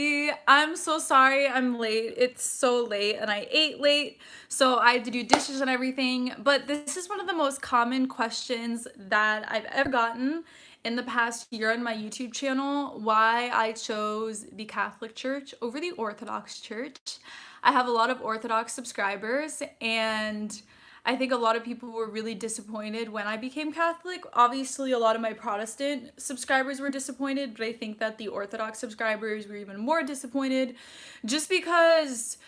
I'm so sorry I'm late. It's so late and I ate late, so I had to do dishes and everything. But this is one of the most common questions that I've ever gotten in the past year on my YouTube channel, why I chose the Catholic Church over the Orthodox Church. I have a lot of Orthodox subscribers, and I think a lot of people were really disappointed when I became Catholic. Obviously, a lot of my Protestant subscribers were disappointed, but I think that the Orthodox subscribers were even more disappointed just because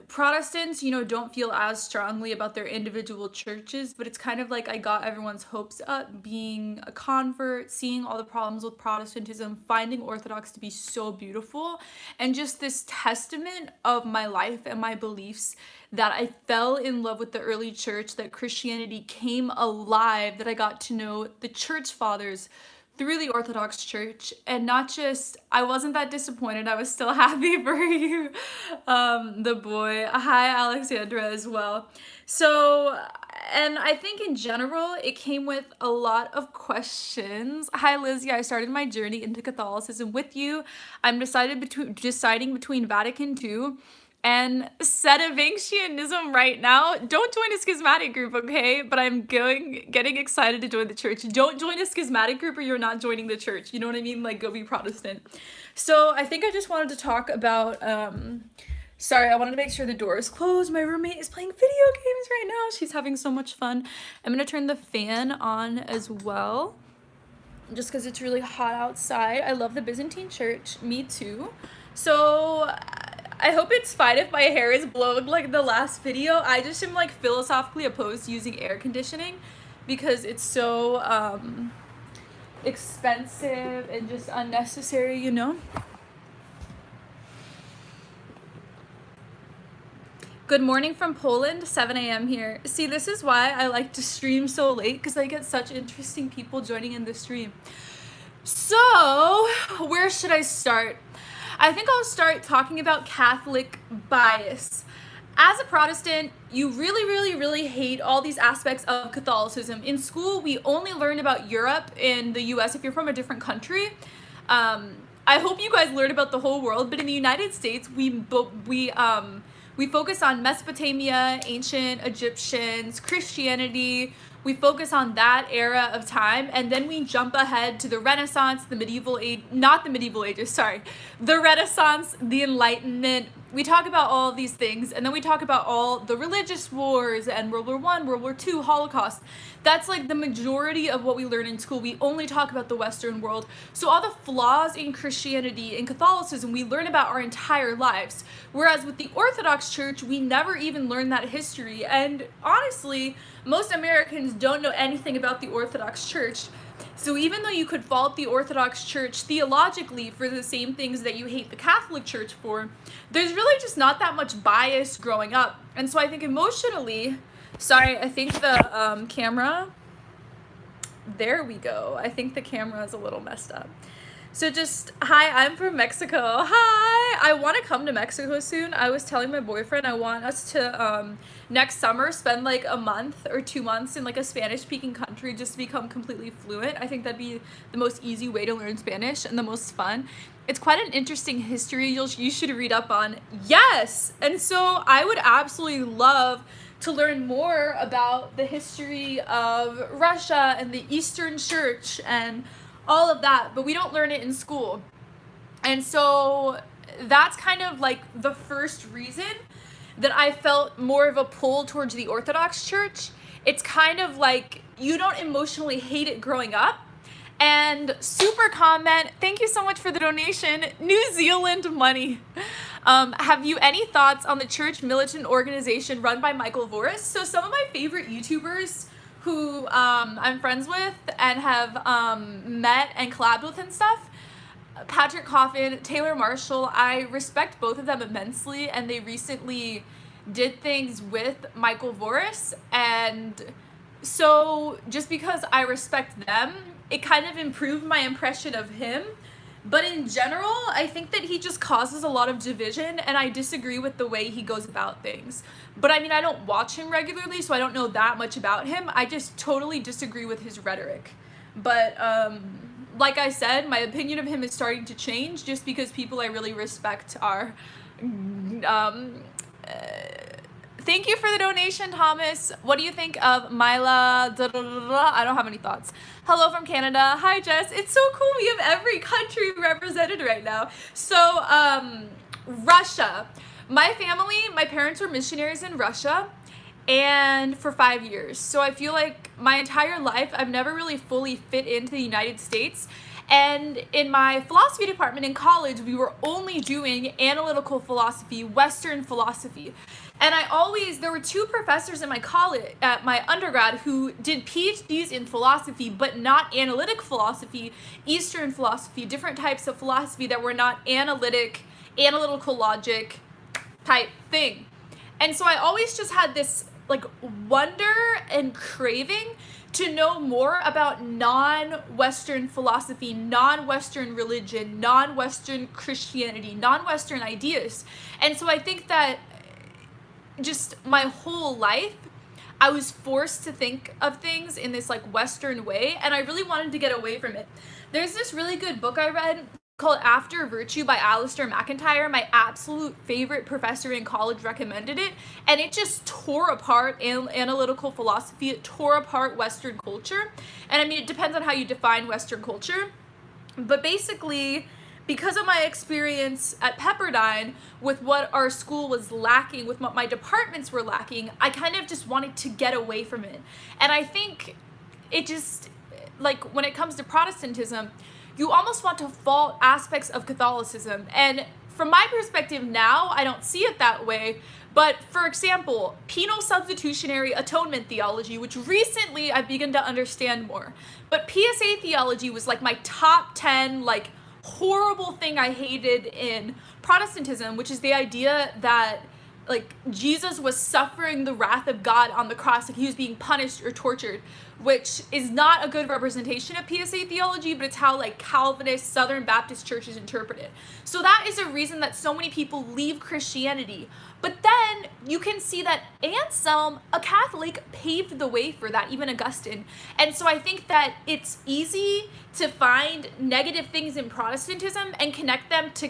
Protestants, don't feel as strongly about their individual churches, but it's kind of like I got everyone's hopes up being a convert, seeing all the problems with Protestantism, finding Orthodox to be so beautiful, and just this testament of my life and my beliefs that I fell in love with the early church, that Christianity came alive, that I got to know the church fathers through the Orthodox Church, and not just, I wasn't that disappointed, I was still happy for you, the boy. Hi, Alexandra, as well. So, and I think in general, it came with a lot of questions. Hi, Lizzie, I started my journey into Catholicism with you. I'm deciding between Vatican II and Sedevationism right now. Don't join a schismatic group, okay? But I'm getting excited to join the church. Don't join a schismatic group or you're not joining the church. You know what I mean? Like, go be Protestant. So I think I just wanted to talk about, sorry, I wanted to make sure the door is closed. My roommate is playing video games right now. She's having so much fun. I'm gonna turn the fan on as well, just because it's really hot outside. I love the Byzantine church. Me too. So I hope it's fine if my hair is blown like the last video. I just am like philosophically opposed to using air conditioning because it's so expensive and just unnecessary, you know? Good morning from Poland, 7 a.m. here. See, this is why I like to stream so late, because I get such interesting people joining in the stream. So, where should I start? I think I'll start talking about Catholic bias. As a Protestant, you really hate all these aspects of Catholicism. In school, we only learn about Europe and the US if you're from a different country. I hope you guys learn about the whole world, but in the United States, we focus on Mesopotamia, ancient Egyptians, Christianity. We focus on that era of time, and then we jump ahead to the Renaissance, the medieval age, not the medieval ages, sorry, the Renaissance, the Enlightenment. We talk about all of these things, and then we talk about all the religious wars and World War I, World War II, Holocaust. That's like the majority of what we learn in school. We only talk about the Western world. So all the flaws in Christianity and Catholicism, we learn about our entire lives. Whereas with the Orthodox Church, we never even learn that history. And honestly, most Americans don't know anything about the Orthodox Church. So even though you could fault the Orthodox Church theologically for the same things that you hate the Catholic Church for, there's really just not that much bias growing up. And so I think emotionally, sorry, I think the camera, there we go. I think the camera is a little messed up. So just, hi, I'm from Mexico. Hi, I want to come to Mexico soon. I was telling my boyfriend I want us to, next summer, spend like a month or 2 months in like a Spanish-speaking country just to become completely fluent. I think that'd be the most easy way to learn Spanish and the most fun. It's quite an interesting history you should read up on. Yes! And so I would absolutely love to learn more about the history of Russia and the Eastern Church and all of that, but we don't learn it in school. And so that's kind of like the first reason that I felt more of a pull towards the Orthodox Church. It's kind of like you don't emotionally hate it growing up. And super comment, thank you so much for the donation, New Zealand money. Have you any thoughts on the church militant organization run by Michael Voris? So some of my favorite YouTubers who I'm friends with and have met and collabed with and stuff, Patrick Coffin, Taylor Marshall, I respect both of them immensely, and they recently did things with Michael Voris, and so just because I respect them, it kind of improved my impression of him. But in general, I think that he just causes a lot of division, and I disagree with the way he goes about things. But I mean, I don't watch him regularly, so I don't know that much about him. I just totally disagree with his rhetoric. But like I said, my opinion of him is starting to change just because people I really respect are thank you for the donation, Thomas. What do you think of Mila? I don't have any thoughts. Hello from Canada. Hi, Jess. It's so cool. We have every country represented right now. So, Russia. My family, my parents were missionaries in Russia, and for 5 years. So I feel like my entire life, I've never really fully fit into the United States. And in my philosophy department in college, we were only doing analytical philosophy, Western philosophy. And there were 2 professors in my college, at my undergrad, who did PhDs in philosophy, but not analytic philosophy, Eastern philosophy, different types of philosophy that were not analytical logic type thing. And so I always just had this like wonder and craving to know more about non-Western philosophy, non-Western religion, non-Western Christianity, non-Western ideas. And so I think that just my whole life, I was forced to think of things in this like Western way, and I really wanted to get away from it. There's this really good book I read called After Virtue by Alistair McIntyre. My absolute favorite professor in college recommended it, and it just tore apart analytical philosophy. It tore apart Western culture. And I mean, it depends on how you define Western culture, but basically, because of my experience at Pepperdine with what our school was lacking, with what my departments were lacking, I kind of just wanted to get away from it. And I think it just, like, when it comes to Protestantism, you almost want to fault aspects of Catholicism. And from my perspective now, I don't see it that way. But for example, penal substitutionary atonement theology, which recently I've begun to understand more. But PSA theology was like my top 10, like, horrible thing I hated in Protestantism, which is the idea that like Jesus was suffering the wrath of God on the cross, like he was being punished or tortured, which is not a good representation of PSA theology, but it's how like Calvinist Southern Baptist churches interpret it. So that is a reason that so many people leave Christianity. But then you can see that Anselm, a Catholic, paved the way for that, even Augustine. And so I think that it's easy to find negative things in Protestantism and connect them to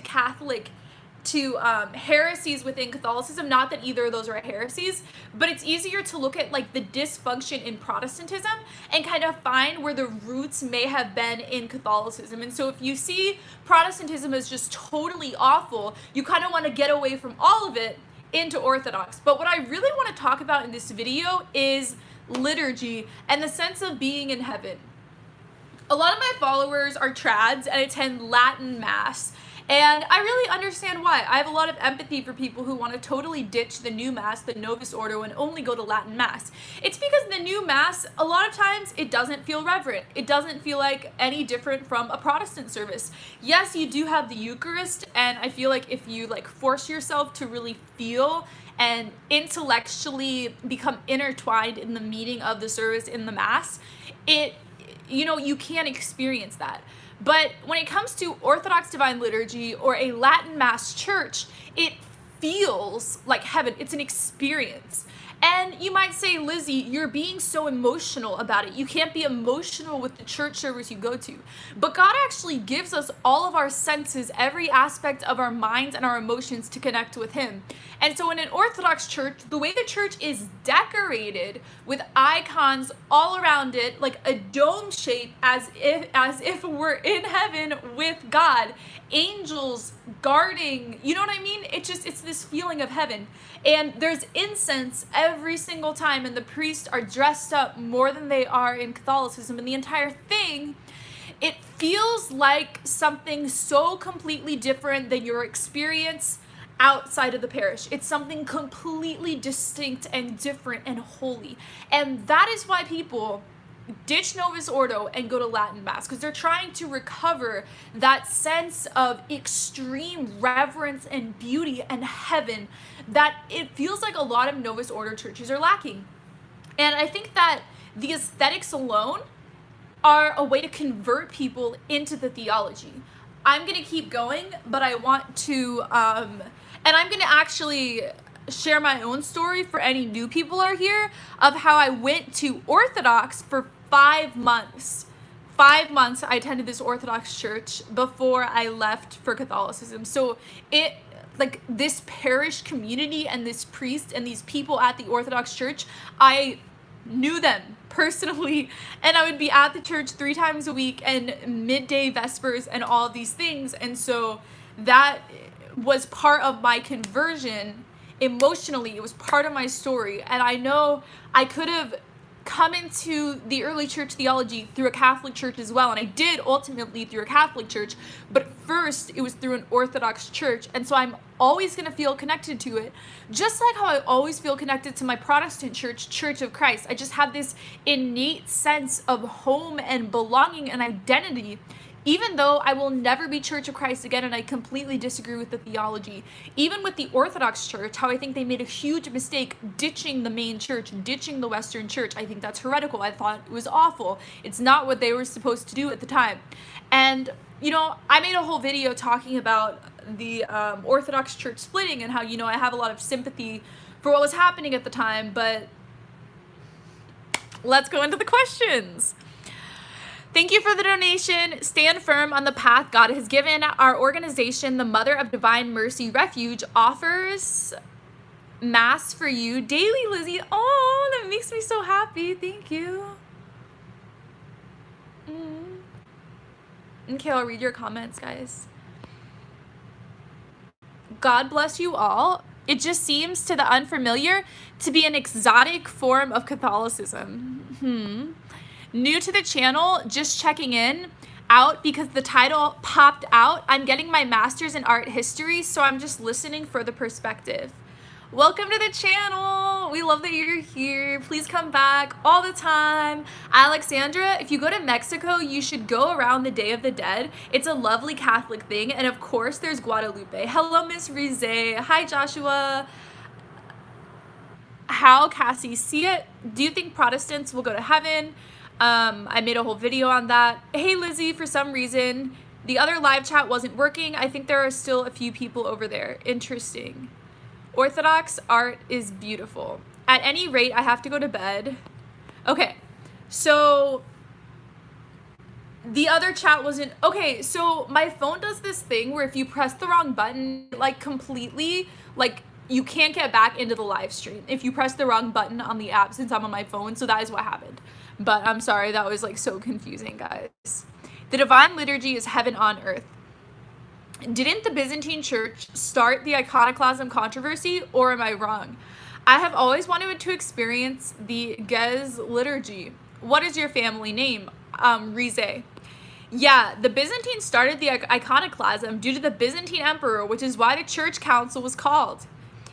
heresies within Catholicism. Not that either of those are heresies, but it's easier to look at like the dysfunction in Protestantism and kind of find where the roots may have been in Catholicism. And so if you see Protestantism as just totally awful, you kind of want to get away from all of it into Orthodox. But what I really want to talk about in this video is liturgy and the sense of being in heaven. A lot of my followers are trads and attend Latin Mass. And I really understand why. I have a lot of empathy for people who want to totally ditch the new Mass, the Novus Ordo, and only go to Latin Mass. It's because the new Mass, a lot of times, it doesn't feel reverent. It doesn't feel like any different from a Protestant service. Yes, you do have the Eucharist, and I feel like if you like force yourself to really feel and intellectually become intertwined in the meaning of the service in the Mass, you can experience that. But when it comes to Orthodox Divine Liturgy or a Latin Mass church, it feels like heaven. It's an experience. And you might say, Lizzie, you're being so emotional about it. You can't be emotional with the church service you go to. But God actually gives us all of our senses, every aspect of our minds and our emotions to connect with Him. And so in an Orthodox church, the way the church is decorated with icons all around it, like a dome shape, as if we're in heaven with God, angels guarding, you know what I mean? It's this feeling of heaven. And there's incense every single time, and the priests are dressed up more than they are in Catholicism. And the entire thing, it feels like something so completely different than your experience outside of the parish. It's something completely distinct and different and holy. And that is why people ditch Novus Ordo and go to Latin Mass, because they're trying to recover that sense of extreme reverence and beauty and heaven that it feels like a lot of Novus Ordo churches are lacking. And I think that the aesthetics alone are a way to convert people into the theology. I'm going to keep going, but I want to, and I'm going to actually share my own story for any new people are here of how I went to Orthodox for 5 months. 5 months I attended this Orthodox church before I left for Catholicism. So it, like, this parish community and this priest and these people at the Orthodox church, I knew them personally, and I would be at the church 3 times a week and midday vespers and all of these things. And so that was part of my conversion emotionally. It was part of my story. And I know I could have come into the early church theology through a Catholic church as well, and I did ultimately through a Catholic church, but first it was through an Orthodox church. And so I'm always going to feel connected to it, just like how I always feel connected to my Protestant church, Church of Christ. I just have this innate sense of home and belonging and identity, even though I will never be Church of Christ again, and I completely disagree with the theology. Even with the Orthodox Church, how I think they made a huge mistake ditching the main church, ditching the Western Church. I think that's heretical. I thought it was awful. It's not what they were supposed to do at the time. And, you know, I made a whole video talking about the Orthodox Church splitting and how, you know, I have a lot of sympathy for what was happening at the time, but let's go into the questions. Thank you for the donation. Stand firm on the path God has given. Our organization, the Mother of Divine Mercy Refuge, offers Mass for you daily, Lizzie. Oh, that makes me so happy. Thank you. Okay, I'll read your comments, guys. God bless you all. It just seems to the unfamiliar to be an exotic form of Catholicism. New to the channel, just checking in out because the title popped out. I'm getting my master's in art history, so I'm just listening for the perspective. Welcome to the channel. We love that you're here. Please come back all the time. Alexandra, if you go to Mexico, you should go around the Day of the Dead. It's a lovely Catholic thing. And of course, there's Guadalupe. Hello, Miss Rize. Hi, Joshua. How Cassie see it? Do you think Protestants will go to heaven? I made a whole video on that. Hey, Lizzie, for some reason, the other live chat wasn't working. I think there are still a few people over there. Interesting. Orthodox art is beautiful. At any rate, I have to go to bed. Okay, so the other chat wasn't... Okay, so my phone does this thing where if you press the wrong button, like completely, like you can't get back into the live stream if you press the wrong button on the app since I'm on my phone. So that is what happened. But I'm sorry, that was like so confusing, guys. The Divine Liturgy is heaven on earth. Didn't the Byzantine Church start the iconoclasm controversy, or am I wrong? I have always wanted to experience the Gez liturgy. What is your family name? Rize. Yeah, the Byzantines started the iconoclasm due to the Byzantine emperor, which is why the church council was called.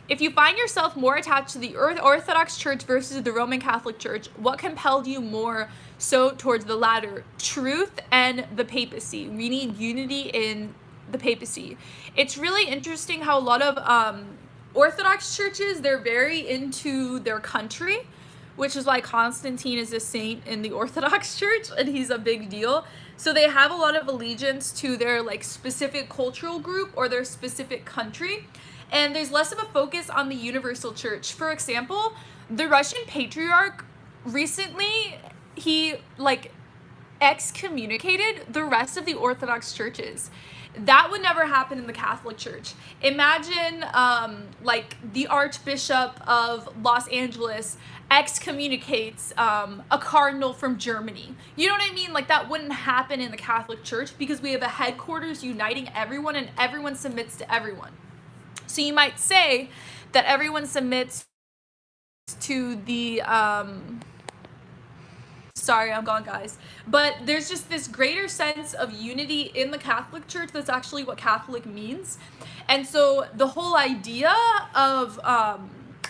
If you find yourself more attached to the Orthodox Church versus the Roman Catholic Church, what compelled you more so towards the latter? Truth and the papacy. We need unity in the papacy. It's really interesting how a lot of Orthodox churches, they're very into their country, which is why Constantine is a saint in the Orthodox Church and he's a big deal. So they have a lot of allegiance to their like specific cultural group or their specific country. And there's less of a focus on the universal church. For example, the Russian patriarch recently, he like excommunicated the rest of the Orthodox churches. That would never happen in the Catholic Church. Imagine like the Archbishop of Los Angeles excommunicates a cardinal from Germany. You know what I mean? Like that wouldn't happen in the Catholic Church because we have a headquarters uniting everyone and everyone submits to everyone. So you might say that everyone submits to the, sorry, I'm gone, guys. But there's just this greater sense of unity in the Catholic Church. That's actually what Catholic means. And so the whole idea of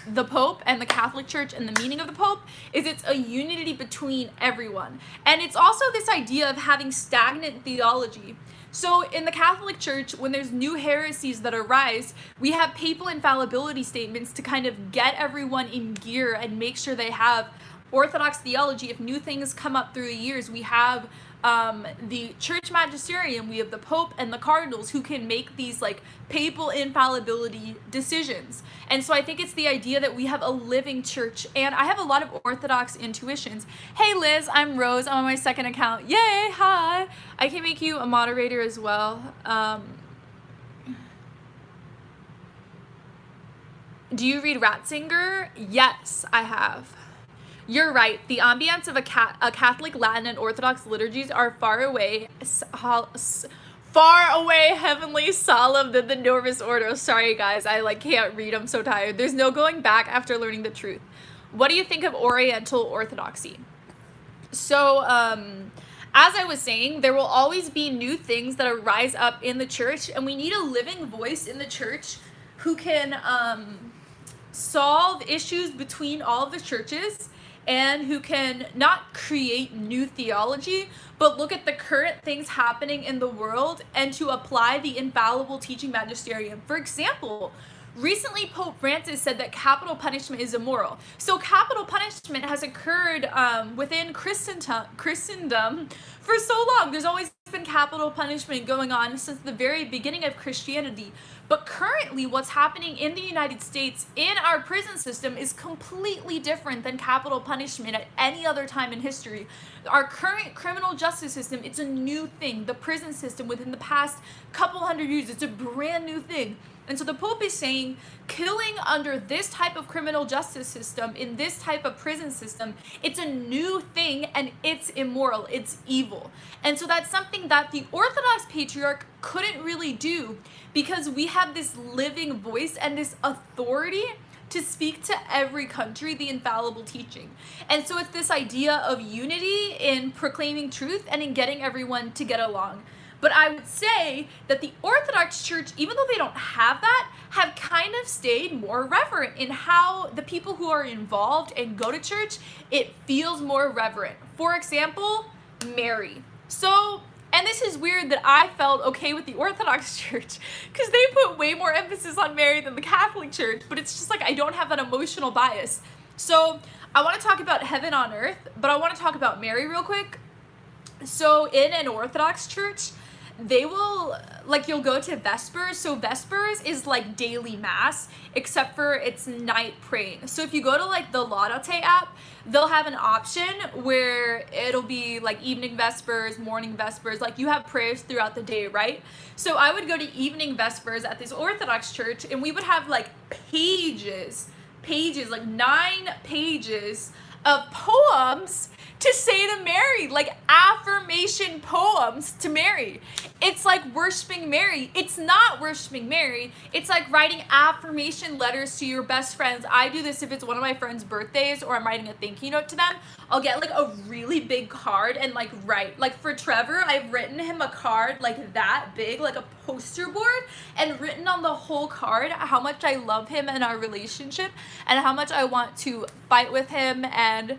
the Pope and the Catholic Church and the meaning of the Pope is it's a unity between everyone. And it's also this idea of having stagnant theology. So in the Catholic Church, when there's new heresies that arise, we have papal infallibility statements to kind of get everyone in gear and make sure they have Orthodox theology, if new things come up through the years, we have the church magisterium, we have the Pope and the cardinals who can make these like papal infallibility decisions. And so I think it's the idea that we have a living church, and I have a lot of Orthodox intuitions. Hey Liz, I'm Rose, I'm on my second account. Yay, hi. I can make you a moderator as well. Do you read Ratzinger? Yes, I have. You're right. The ambience of a Catholic, Latin, and Orthodox liturgies are far away heavenly solemn than the Novus Ordo. Sorry guys, I like can't read. I'm so tired. There's no going back after learning the truth. What do you think of Oriental Orthodoxy? So, as I was saying, there will always be new things that arise up in the church, and we need a living voice in the church who can solve issues between all of the churches, and who can not create new theology, but look at the current things happening in the world and to apply the infallible teaching magisterium. For example, recently Pope Francis said that capital punishment is immoral. So capital punishment has occurred within Christendom for so long. There's always been capital punishment going on since the very beginning of Christianity. But currently what's happening in the United States in our prison system is completely different than capital punishment at any other time in history. Our current criminal justice system, it's a new thing. The prison system within the past couple hundred years, it's a brand new thing. And so the Pope is saying killing under this type of criminal justice system, in this type of prison system, it's a new thing and it's immoral, it's evil. And so that's something that the Orthodox Patriarch couldn't really do, because we have this living voice and this authority to speak to every country the infallible teaching. And so it's this idea of unity in proclaiming truth and in getting everyone to get along. But I would say that the Orthodox Church, even though they don't have that, have kind of stayed more reverent in how the people who are involved and go to church, it feels more reverent. For example, Mary. So, and this is weird that I felt okay with the Orthodox Church because they put way more emphasis on Mary than the Catholic Church, but it's just like I don't have an emotional bias. So I want to talk about heaven on earth, but I want to talk about Mary real quick. So in an Orthodox church, they will, like, you'll go to Vespers. So Vespers is like daily mass, except for it's night praying. So if you go to like the Laudate app, they'll have an option where it'll be like evening Vespers, morning Vespers, like you have prayers throughout the day, right? So I would go to evening Vespers at this Orthodox church, and we would have like pages, like 9 pages of poems to say to Mary, like affirmation poems to Mary. It's like worshiping Mary. It's not worshiping Mary. It's like writing affirmation letters to your best friends. I do this if it's one of my friends' birthdays or I'm writing a thank you note to them. I'll get like a really big card and like write. Like for Trevor, I've written him a card like that big, like a poster board, and written on the whole card how much I love him and our relationship and how much I want to fight with him and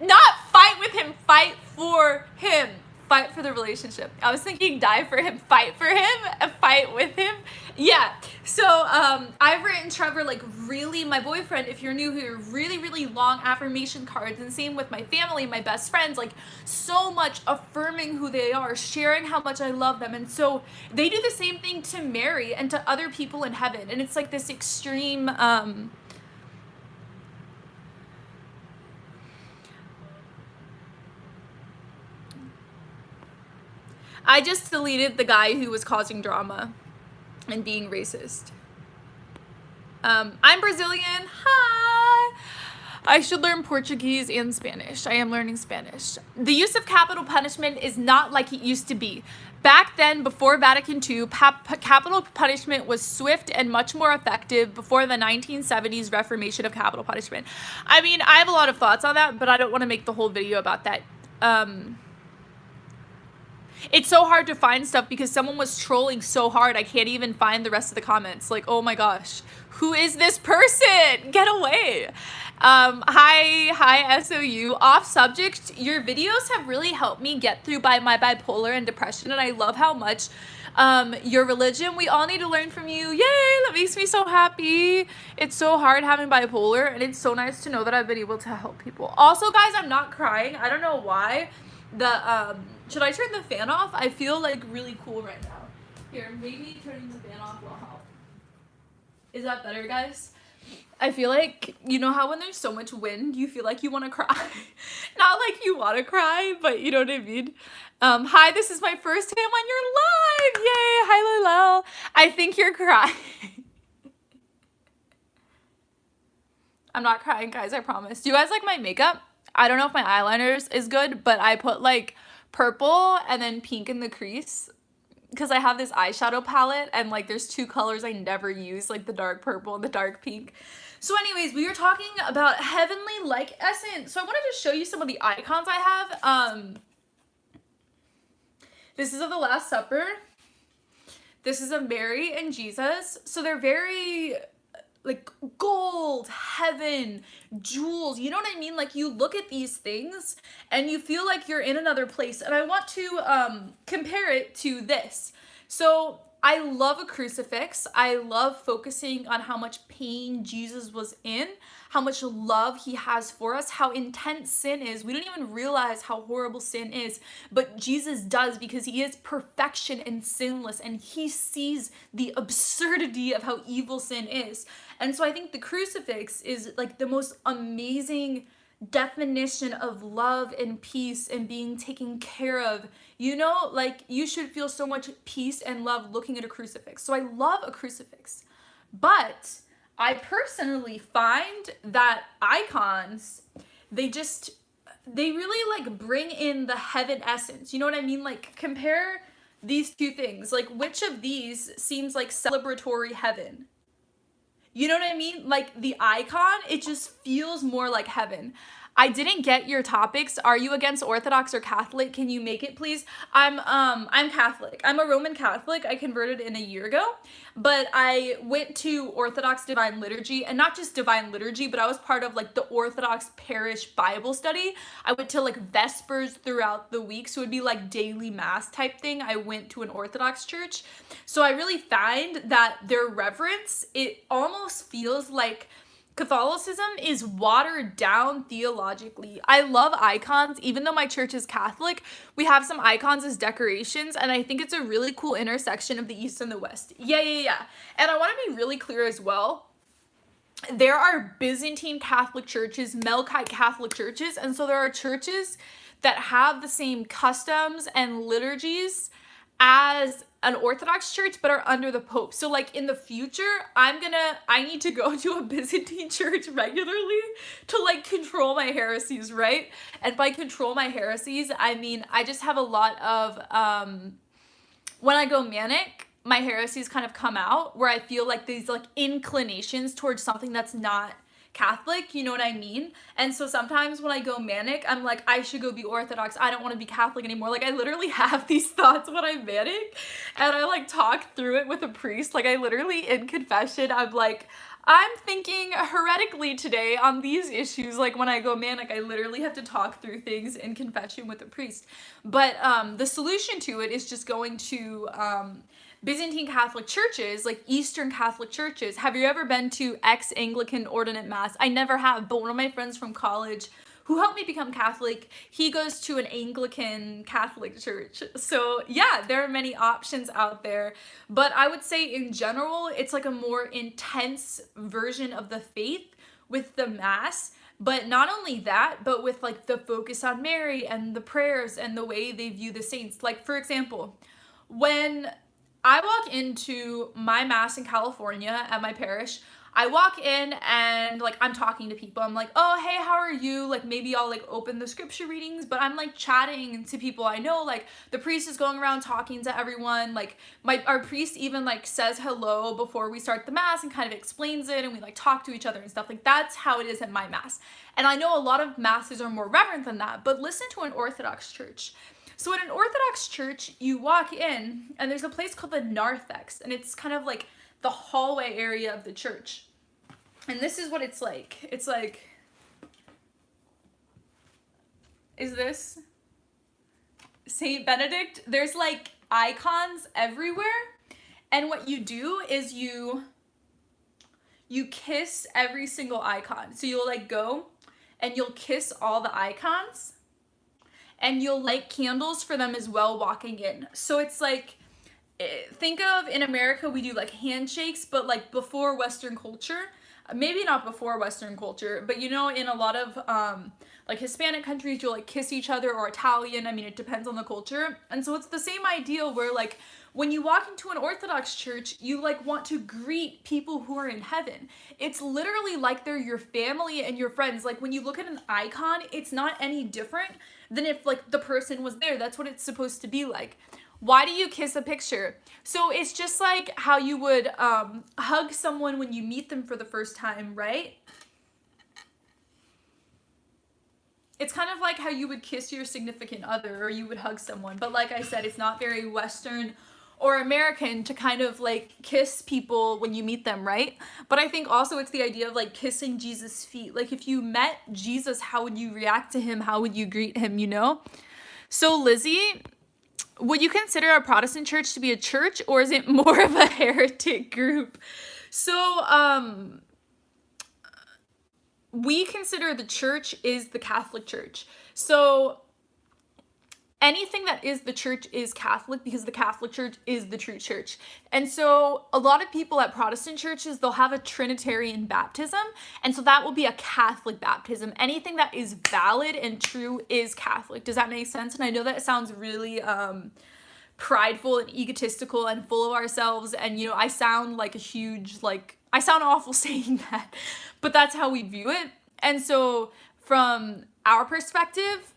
not fight with him, fight for him. Fight for the relationship. I was thinking die for him, fight for him, fight with him. Yeah. So I've written Trevor like really, my boyfriend, if you're new here, really, really long affirmation cards, and same with my family, my best friends, like so much affirming who they are, sharing how much I love them. And so they do the same thing to Mary and to other people in heaven. And it's like this extreme I just deleted the guy who was causing drama and being racist. I'm Brazilian. Hi. I should learn Portuguese and Spanish. I am learning Spanish. The use of capital punishment is not like it used to be. Back then, before Vatican II, capital punishment was swift and much more effective before the 1970s reformation of capital punishment. I mean, I have a lot of thoughts on that, but I don't want to make the whole video about that. It's so hard to find stuff because someone was trolling so hard I can't even find the rest of the comments. Like, oh my gosh, who is this person? Get away. Hi SOU. Off subject, your videos have really helped me get through my bipolar and depression, and I love how much Your religion, we all need to learn from you. Yay, that makes me so happy. It's so hard having bipolar, and it's so nice to know that I've been able to help people. Also, guys, I'm not crying. I don't know why. Should I turn the fan off? I feel like really cool right now. Here, maybe turning the fan off will help. Is that better, guys? I feel like, you know how when there's so much wind, you feel like you want to cry? Not like you want to cry, but you know what I mean? Hi, this is my first time on your live. Yay, hi, Lilel. I think you're crying. I'm not crying, guys, I promise. Do you guys like my makeup? I don't know if my eyeliner is good, but I put like purple and then pink in the crease because I have this eyeshadow palette and like there's two colors I never use, like the dark purple and the dark pink. So anyways, we were talking about heavenly like essence. So I wanted to show you some of the icons I have. This is of the Last Supper. This is of Mary and Jesus. So they're very like gold, heaven, jewels. You know what I mean? Like you look at these things and you feel like you're in another place. And I want to compare it to this. So I love a crucifix. I love focusing on how much pain Jesus was in, how much love he has for us, how intense sin is. We don't even realize how horrible sin is, but Jesus does because he is perfection and sinless, and he sees the absurdity of how evil sin is. And so I think the crucifix is like the most amazing definition of love and peace and being taken care of. You know, like you should feel so much peace and love looking at a crucifix. So I love a crucifix. But I personally find that icons, they really like bring in the heaven essence. You know what I mean? Like compare these two things. Like which of these seems like celebratory heaven? You know what I mean? Like the icon, it just feels more like heaven. I didn't get your topics. Are you against Orthodox or Catholic? Can you make it, please? I'm Catholic. I'm a Roman Catholic. I converted in a year ago, but I went to Orthodox Divine Liturgy, and not just Divine Liturgy, but I was part of like the Orthodox Parish Bible study. I went to like Vespers throughout the week, so it'd be like daily mass type thing. I went to an Orthodox church. So I really find that their reverence, it almost feels like Catholicism is watered down theologically. I love icons. Even though my church is Catholic, we have some icons as decorations, and I think it's a really cool intersection of the East and the West. Yeah. And I want to be really clear as well. There are Byzantine Catholic churches, Melkite Catholic churches, and so there are churches that have the same customs and liturgies as an Orthodox church but are under the Pope. So like in the future, I need to go to a Byzantine church regularly to like control my heresies, right? And by control my heresies, I mean I just have a lot of when I go manic, my heresies kind of come out where I feel like these like inclinations towards something that's not Catholic, you know what I mean? And so sometimes when I go manic, I'm like, I should go be Orthodox. I don't want to be Catholic anymore. Like I literally have these thoughts when I'm manic, and I like talk through it with a priest. Like I literally in confession, I'm like, I'm thinking heretically today on these issues. Like when I go manic, I literally have to talk through things in confession with a priest. But the solution to it is just going to Byzantine Catholic churches, like Eastern Catholic churches. Have you ever been to ex-Anglican ordinate mass? I never have, but one of my friends from college who helped me become Catholic, he goes to an Anglican Catholic church. So yeah, there are many options out there, but I would say in general, it's like a more intense version of the faith with the mass. But not only that, but with like the focus on Mary and the prayers and the way they view the saints. Like for example, when I walk into my mass in California at my parish, I walk in and like I'm talking to people. I'm like, oh, hey, how are you? Like maybe I'll like open the scripture readings, but I'm like chatting to people I know. Like the priest is going around talking to everyone. Like our priest even like says hello before we start the mass and kind of explains it, and we like talk to each other and stuff. Like that's how it is at my mass. And I know a lot of masses are more reverent than that, but listen to an Orthodox church. So in an Orthodox church, you walk in and there's a place called the narthex, and it's kind of like the hallway area of the church. And this is what it's like. It's like, is this Saint Benedict? There's like icons everywhere. And what you do is you kiss every single icon. So you'll like go and you'll kiss all the icons, and you'll light candles for them as well walking in. So it's like, think of, in America we do like handshakes, but like before Western culture. Maybe not before Western culture, but you know, in a lot of like Hispanic countries, you'll like kiss each other, or Italian. I mean, it depends on the culture. And so it's the same idea where like when you walk into an Orthodox church, you like want to greet people who are in heaven. It's literally like they're your family and your friends. Like when you look at an icon, it's not any different than if like the person was there. That's what it's supposed to be like. Why do you kiss a picture? So it's just like how you would hug someone when you meet them for the first time, right? It's kind of like how you would kiss your significant other, or you would hug someone. But like I said, it's not very Western or American to kind of like kiss people when you meet them, right? But I think also it's the idea of like kissing Jesus' feet. Like if you met Jesus, how would you react to him? How would you greet him, you know? So Lizzie, would you consider a Protestant church to be a church, or is it more of a heretic group? So, we consider the church is the Catholic Church. So anything that is the church is Catholic, because the Catholic Church is the true church. And so a lot of people at Protestant churches, they'll have a Trinitarian baptism, and so that will be a Catholic baptism. Anything that is valid and true is Catholic. Does that make sense? And I know that sounds really prideful and egotistical and full of ourselves, and you know, I sound like a huge, like, I sound awful saying that, but that's how we view it. And so from our perspective,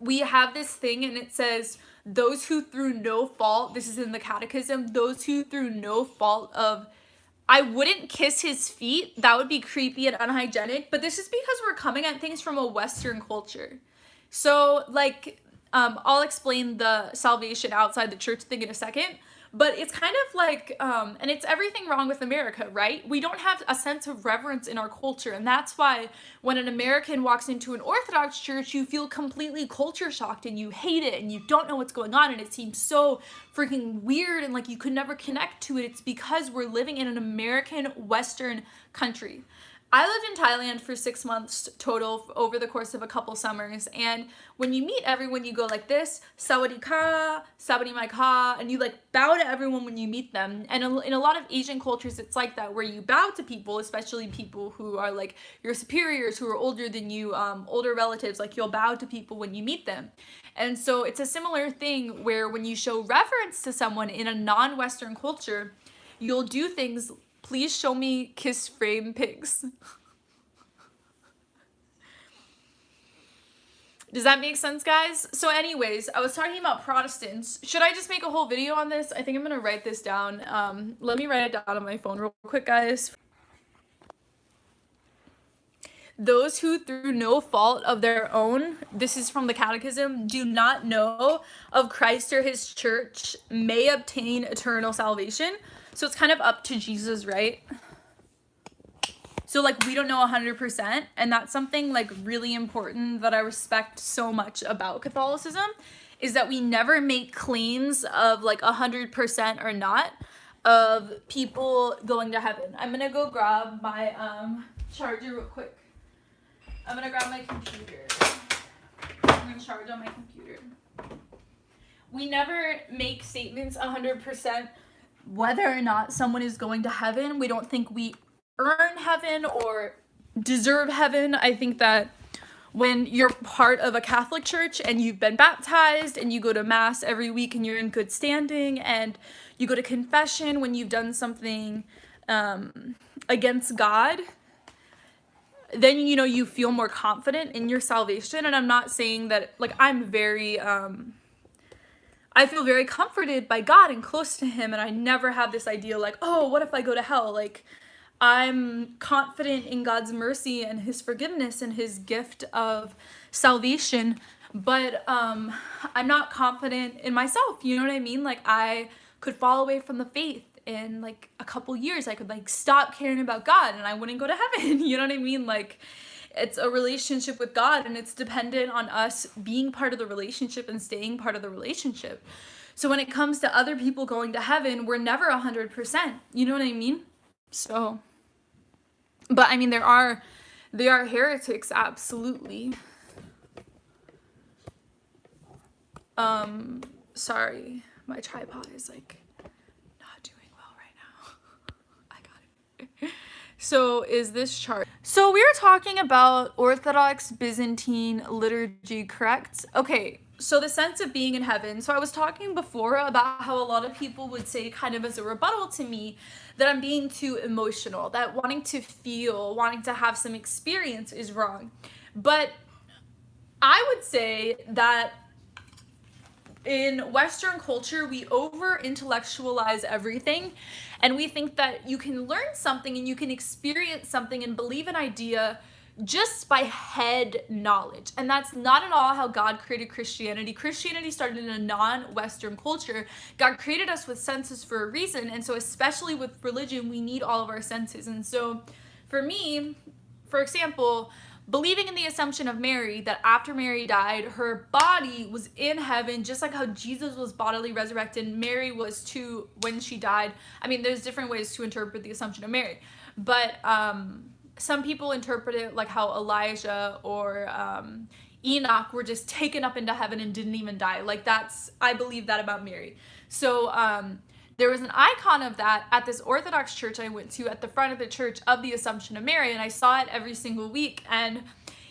we have this thing, and it says, those who through no fault, this is in the catechism, those who through no fault of, I wouldn't kiss his feet, that would be creepy and unhygienic, but this is because we're coming at things from a Western culture. So like, I'll explain the salvation outside the church thing in a second, but it's kind of like, and it's everything wrong with America, right? We don't have a sense of reverence in our culture, and that's why when an American walks into an Orthodox church, you feel completely culture shocked, and you hate it, and you don't know what's going on, and it seems so freaking weird, and like you could never connect to it. It's because we're living in an American Western country. I lived in Thailand for 6 months total over the course of a couple summers, and when you meet everyone, you go like this, sawadee ka, sawadee mai ka, and you like bow to everyone when you meet them. And in a lot of Asian cultures, it's like that, where you bow to people, especially people who are like your superiors, who are older than you, older relatives, like you'll bow to people when you meet them. And so it's a similar thing where when you show reverence to someone in a non-Western culture, you'll do things. Please show me kiss frame pics. Does that make sense, guys? So anyways, I was talking about Protestants. Should I just make a whole video on this? I think I'm gonna write this down. Let me write it down on my phone real quick, guys. Those who through no fault of their own, this is from the Catechism, do not know of Christ or his church may obtain eternal salvation. So it's kind of up to Jesus, right? So like we don't know 100%, and that's something like really important that I respect so much about Catholicism, is that we never make claims of like 100% or not of people going to heaven. I'm gonna go grab my charger real quick. I'm gonna grab my computer. I'm gonna charge on my computer. We never make statements 100% whether or not someone is going to heaven. We don't think we earn heaven or deserve heaven. I think that when you're part of a Catholic church and you've been baptized and you go to mass every week and you're in good standing, and you go to confession when you've done something against God, then you know you feel more confident in your salvation. And I'm not saying that, like, I'm very I feel very comforted by God and close to him, and I never have this idea like, oh, what if I go to hell? Like, I'm confident in God's mercy and his forgiveness and his gift of salvation, but I'm not confident in myself, you know what I mean? Like, I could fall away from the faith in like a couple years. I could like stop caring about God and I wouldn't go to heaven, you know what I mean? Like, it's a relationship with God, and it's dependent on us being part of the relationship and staying part of the relationship. So when it comes to other people going to heaven, we're never 100%. You know what I mean? So, but I mean, they are heretics, absolutely. Sorry, my tripod is like not doing well right now. I got it. So is this chart? So we were talking about Orthodox Byzantine liturgy, correct? Okay, so the sense of being in heaven. So I was talking before about how a lot of people would say, kind of as a rebuttal to me, that I'm being too emotional, that wanting to feel, wanting to have some experience is wrong. But I would say that in Western culture, we over intellectualize everything, and we think that you can learn something and you can experience something and believe an idea just by head knowledge. And that's not at all how God created Christianity. Christianity started in a non-Western culture. God created us with senses for a reason, and so especially with religion, we need all of our senses. And so for me, for example, believing in the assumption of Mary, that after Mary died, her body was in heaven, just like how Jesus was bodily resurrected, Mary was too when she died. I mean, there's different ways to interpret the assumption of Mary, but some people interpret it like how Elijah or Enoch were just taken up into heaven and didn't even die. Like I believe that about Mary. So there was an icon of that at this Orthodox church I went to at the front of the church of the Assumption of Mary, and I saw it every single week, and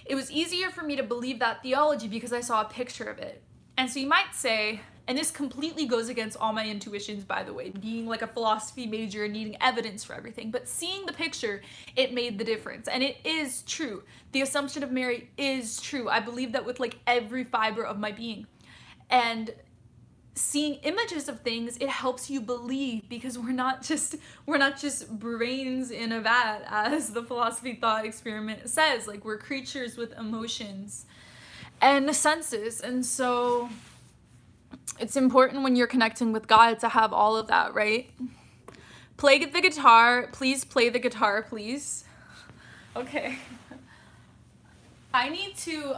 it was easier for me to believe that theology because I saw a picture of it. And so you might say, and this completely goes against all my intuitions, by the way, being like a philosophy major and needing evidence for everything, but seeing the picture, it made the difference. And it is true. The Assumption of Mary is true. I believe that with like every fiber of my being. And seeing images of things, it helps you believe, because we're not just brains in a vat, as the philosophy thought experiment says. Like, we're creatures with emotions and senses, and so it's important when you're connecting with God to have all of that, right? Play the guitar, please. Play the guitar, please. Okay. I need to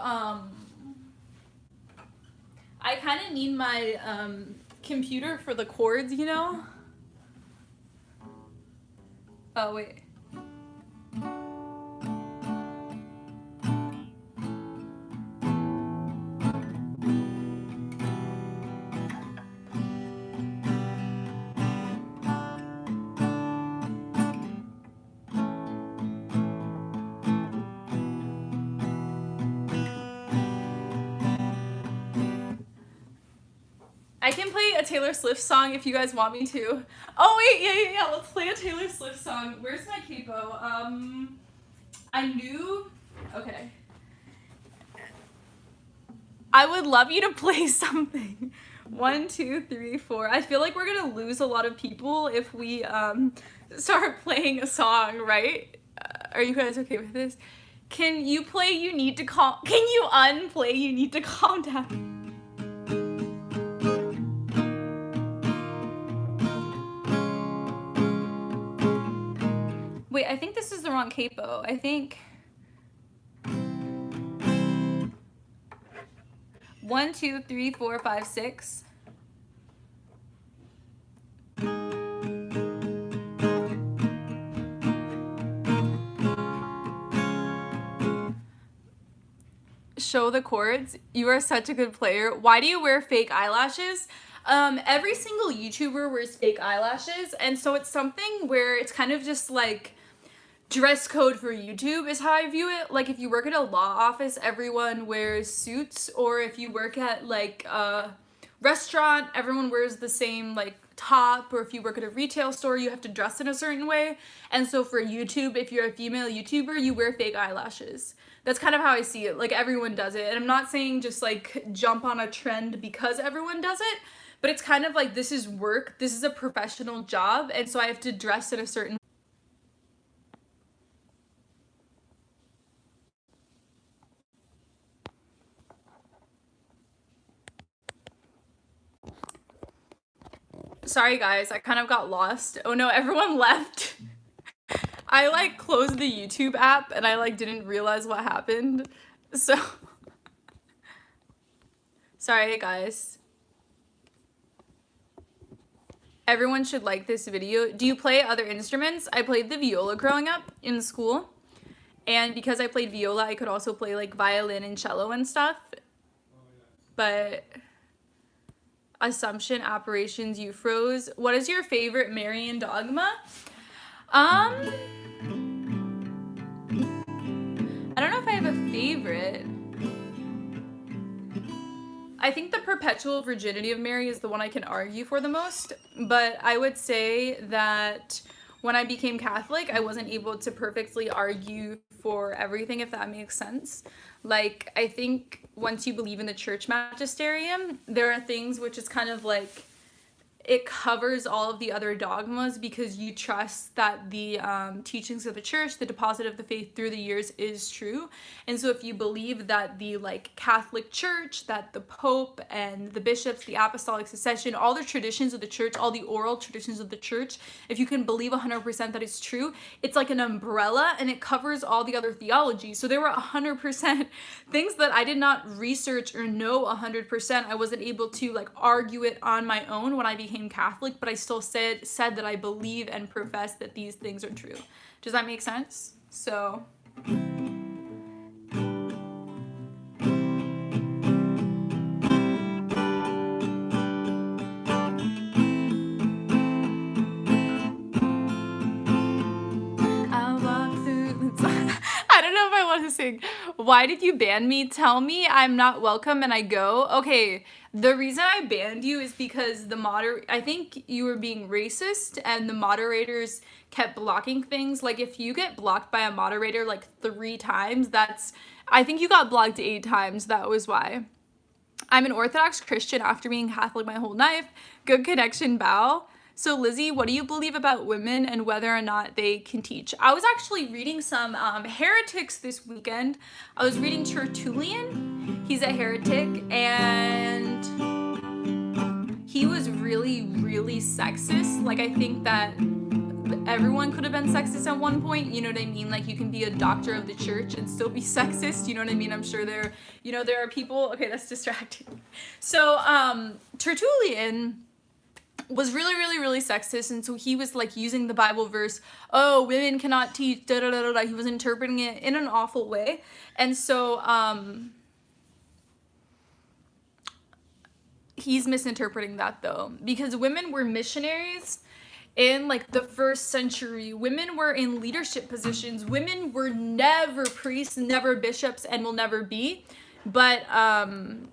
I kind of need my computer for the chords, you know? Oh, wait. I can play a Taylor Swift song if you guys want me to. Oh wait, yeah. Let's play a Taylor Swift song. Where's my capo? Okay. I would love you to play something. 1, 2, 3, 4. I feel like we're gonna lose a lot of people if we start playing a song, right? Are you guys okay with this? Can you play You Need to Calm? Can you unplay You Need to Calm Down? Wait, I think this is the wrong capo. I think 1, 2, 3, 4, 5, 6. Show the chords. You are such a good player. Why do you wear fake eyelashes? Every single YouTuber wears fake eyelashes, and so it's something where it's kind of just like dress code for YouTube is how I view it. Like, if you work at a law office, everyone wears suits, or if you work at like a restaurant, everyone wears the same like top, or if you work at a retail store, you have to dress in a certain way. And so for YouTube, if you're a female YouTuber, you wear fake eyelashes. That's kind of how I see it. Like, everyone does it. And I'm not saying just like jump on a trend because everyone does it, but it's kind of like, this is work, this is a professional job, and so I have to dress in a certain. Sorry guys, I kind of got lost. Oh no, everyone left. I like closed the YouTube app and I like didn't realize what happened. So sorry guys. Everyone should like this video. Do you play other instruments? I played the viola growing up in school. And because I played viola, I could also play like violin and cello and stuff. But Assumption, apparitions, you froze. What is your favorite Marian dogma? I don't know if I have a favorite. I think the perpetual virginity of Mary is the one I can argue for the most, but I would say that when I became Catholic, I wasn't able to perfectly argue for everything, if that makes sense. Like, I think once you believe in the church magisterium, there are things which is kind of like, it covers all of the other dogmas because you trust that the teachings of the church, the deposit of the faith through the years is true. And so if you believe that the like Catholic Church, that the Pope and the bishops, the apostolic succession, all the traditions of the church, all the oral traditions of the church, if you can believe 100% that it's true, it's like an umbrella and it covers all the other theology. So there were 100% things that I did not research or know 100%. I wasn't able to like argue it on my own when I became Catholic, but I still said that I believe and profess that these things are true. Does that make sense? So I don't know if I want to sing. Why did you ban me? Tell me I'm not welcome and I go. Okay, the reason I banned you is because I think you were being racist and the moderators kept blocking things. Like if you get blocked by a moderator like 3 times, I think you got blocked 8 times. That was why. I'm an Orthodox Christian after being Catholic my whole life. Good connection, bow. So Lizzie, what do you believe about women and whether or not they can teach? I was actually reading some heretics this weekend. I was reading Tertullian. He's a heretic and he was really, really sexist. Like I think that everyone could have been sexist at one point, you know what I mean? Like you can be a doctor of the church and still be sexist, you know what I mean? I'm sure there are people, okay, that's distracting. So Tertullian was really, really, really sexist, and so he was like using the Bible verse, oh, women cannot teach, da da da da da. He was interpreting it in an awful way, and so he's misinterpreting that though, because women were missionaries in like the 1st century. Women were in leadership positions. Women were never priests, never bishops, and will never be. But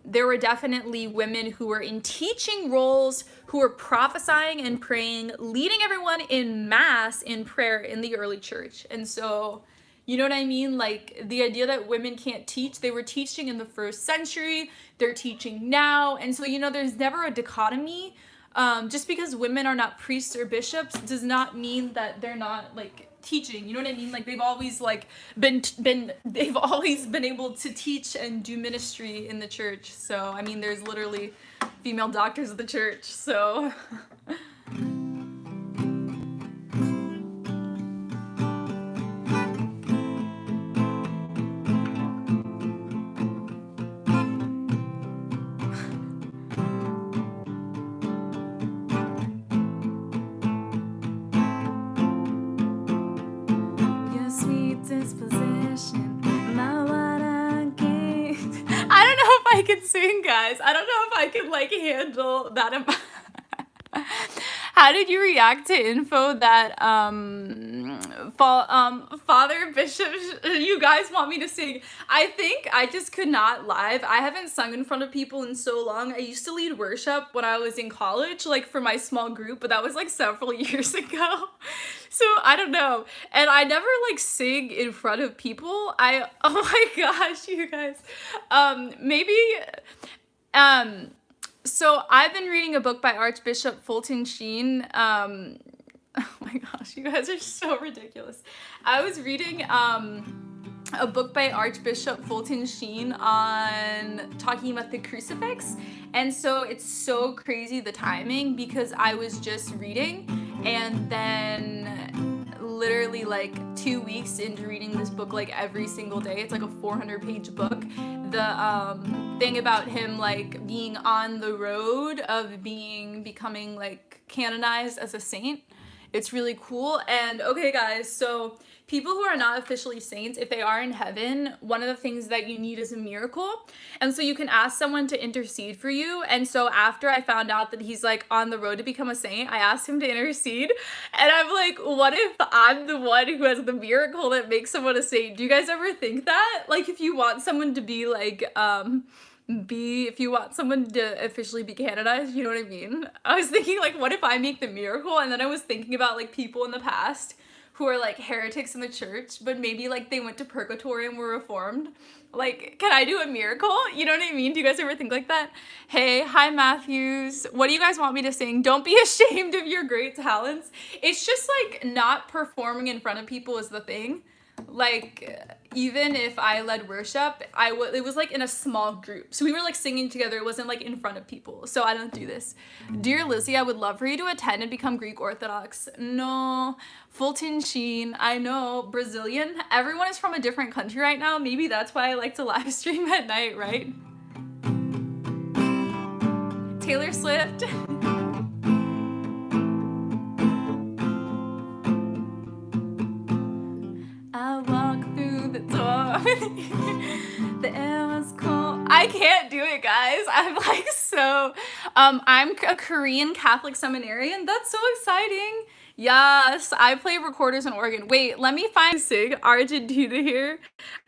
there were definitely women who were in teaching roles, who were prophesying and praying, leading everyone in mass in prayer in the early church. And so, you know what I mean? Like the idea that women can't teach, they were teaching in the 1st century, they're teaching now. And so, there's never a dichotomy. Just because women are not priests or bishops does not mean that they're not like teaching, you know what I mean? Like they've always like they've always been able to teach and do ministry in the church. So I mean there's literally female doctors of the church, so I can sing, guys. I don't know if I can like handle that. How did you react to info that Father Bishop, you guys want me to sing? I think I just could not live. I haven't sung in front of people in so long. I used to lead worship when I was in college, like for my small group, but that was like several years ago. So I don't know. And I never like sing in front of people. Oh my gosh, you guys. So I've been reading a book by Archbishop Fulton Sheen. Oh my gosh, you guys are so ridiculous. I was reading a book by Archbishop Fulton Sheen on talking about the crucifix. And so it's so crazy the timing because I was just reading and then literally only like 2 weeks into reading this book like every single day. It's like a 400-page book. The thing about him like being on the road of becoming like canonized as a saint. It's really cool. And okay, guys, so people who are not officially saints, if they are in heaven, one of the things that you need is a miracle. And so you can ask someone to intercede for you. And so after I found out that he's like on the road to become a saint, I asked him to intercede. And I'm like, what if I'm the one who has the miracle that makes someone a saint? Do you guys ever think that? Like, if you want someone to be like, if you want someone to officially be canonized, you know what I mean? I was thinking like, what if I make the miracle? And then I was thinking about like people in the past who are like heretics in the church, but maybe like they went to purgatory and were reformed. Like, can I do a miracle? You know what I mean? Do you guys ever think like that? Hey, hi Matthews. What do you guys want me to sing? Don't be ashamed of your great talents. It's just like not performing in front of people is the thing. Like, even if I led worship, it was like in a small group. So we were like singing together. It wasn't like in front of people. So I don't do this. Dear Lizzie, I would love for you to attend and become Greek Orthodox. No, Fulton Sheen, I know, Brazilian. Everyone is from a different country right now. Maybe that's why I like to live stream at night, right? Taylor Swift. I walk through the door with you. The air was cold. I can't do it, guys. I'm like so, I'm a Korean Catholic seminarian. That's so exciting. Yes, I play recorders and organ. Wait, let me find Sig Argentina here.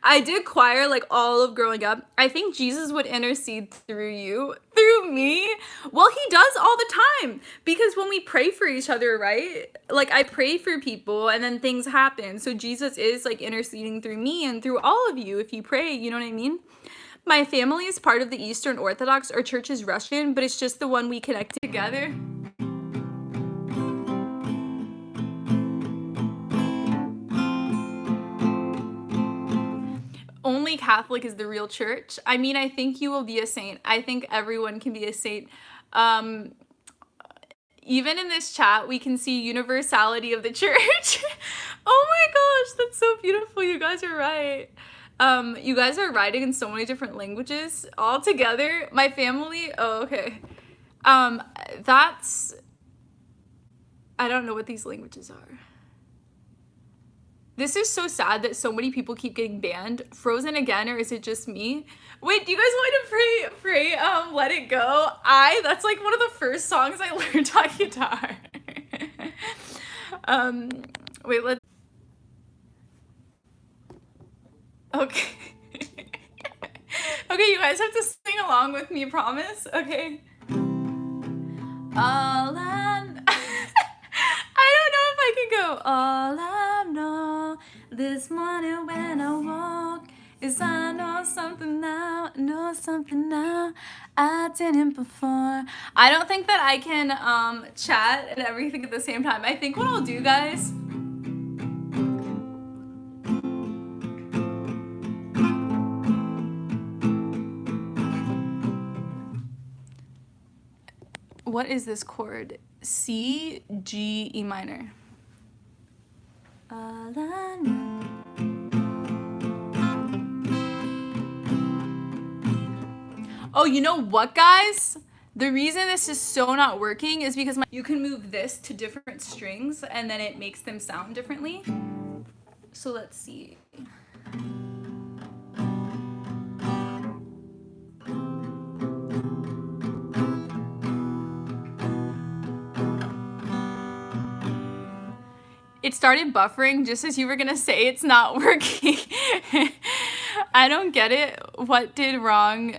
I did choir like all of growing up. I think Jesus would intercede through you, through me. Well, he does all the time because when we pray for each other, right? Like I pray for people and then things happen. So Jesus is like interceding through me and through all of you if you pray, you know what I mean? My family is part of the Eastern Orthodox. Our church is Russian, but it's just the one we connect together. Only Catholic is the real church. I mean, I think you will be a saint. I think everyone can be a saint. Even in this chat, we can see universality of the church. Oh my gosh, that's so beautiful. You guys are right. You guys are writing in so many different languages all together. My family, oh, okay. I don't know what these languages are. This is so sad that so many people keep getting banned. Frozen again, or is it just me? Wait, do you guys want to pray, Let It Go? That's like one of the first songs I learned on guitar. Wait, okay. Okay, you guys have to sing along with me, promise? Okay. All I don't know if I can go. All I know this morning when I walk is I know something now I didn't before. I don't think that I can chat and everything at the same time. I think what I'll do, guys, what is this chord? C, G, E minor. All I know. Oh, you know what, guys? The reason this is so not working is because you can move this to different strings and then it makes them sound differently. So let's see. It started buffering just as you were gonna say it's not working. I don't get it. What did wrong?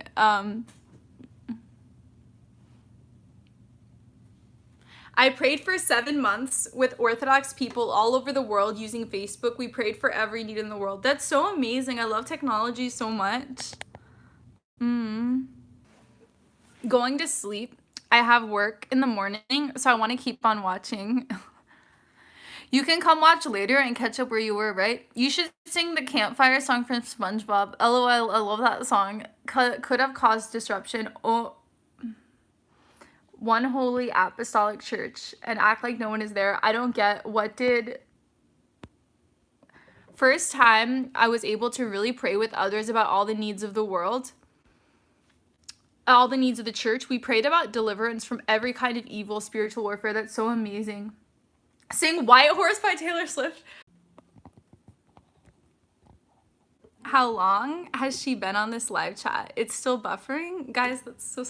I prayed for 7 months with Orthodox people all over the world using Facebook. We prayed for every need in the world. That's so amazing. I love technology so much. Going to sleep. I have work in the morning, so I want to keep on watching. You can come watch later and catch up where you were, right? You should sing the campfire song from SpongeBob. LOL, I love that song. Could have caused disruption. Oh, one holy apostolic church and act like no one is there. I don't get what did... first time I was able to really pray with others about all the needs of the world, all the needs of the church. We prayed about deliverance from every kind of evil, spiritual warfare. That's so amazing. Sing White Horse by Taylor Swift. How long has she been on this live chat? It's still buffering? Guys, that's so...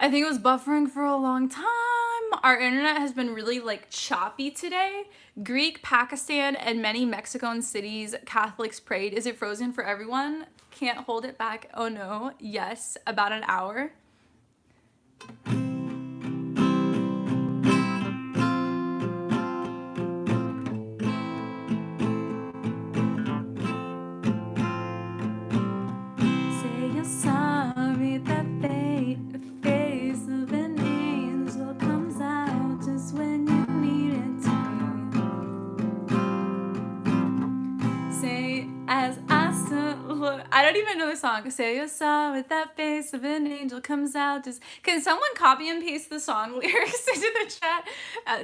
I think it was buffering for a long time. Our internet has been really like choppy today. Greek, Pakistan, and many Mexican cities, Catholics prayed. Is it frozen for everyone? Can't hold it back. Oh no. Yes, about an hour. Say you're sorry, that face of an angel comes out just when you need it to. Say, as I look, I don't even know the song. Say you're sorry, that face of an angel comes out just. Can someone copy and paste the song lyrics into the chat?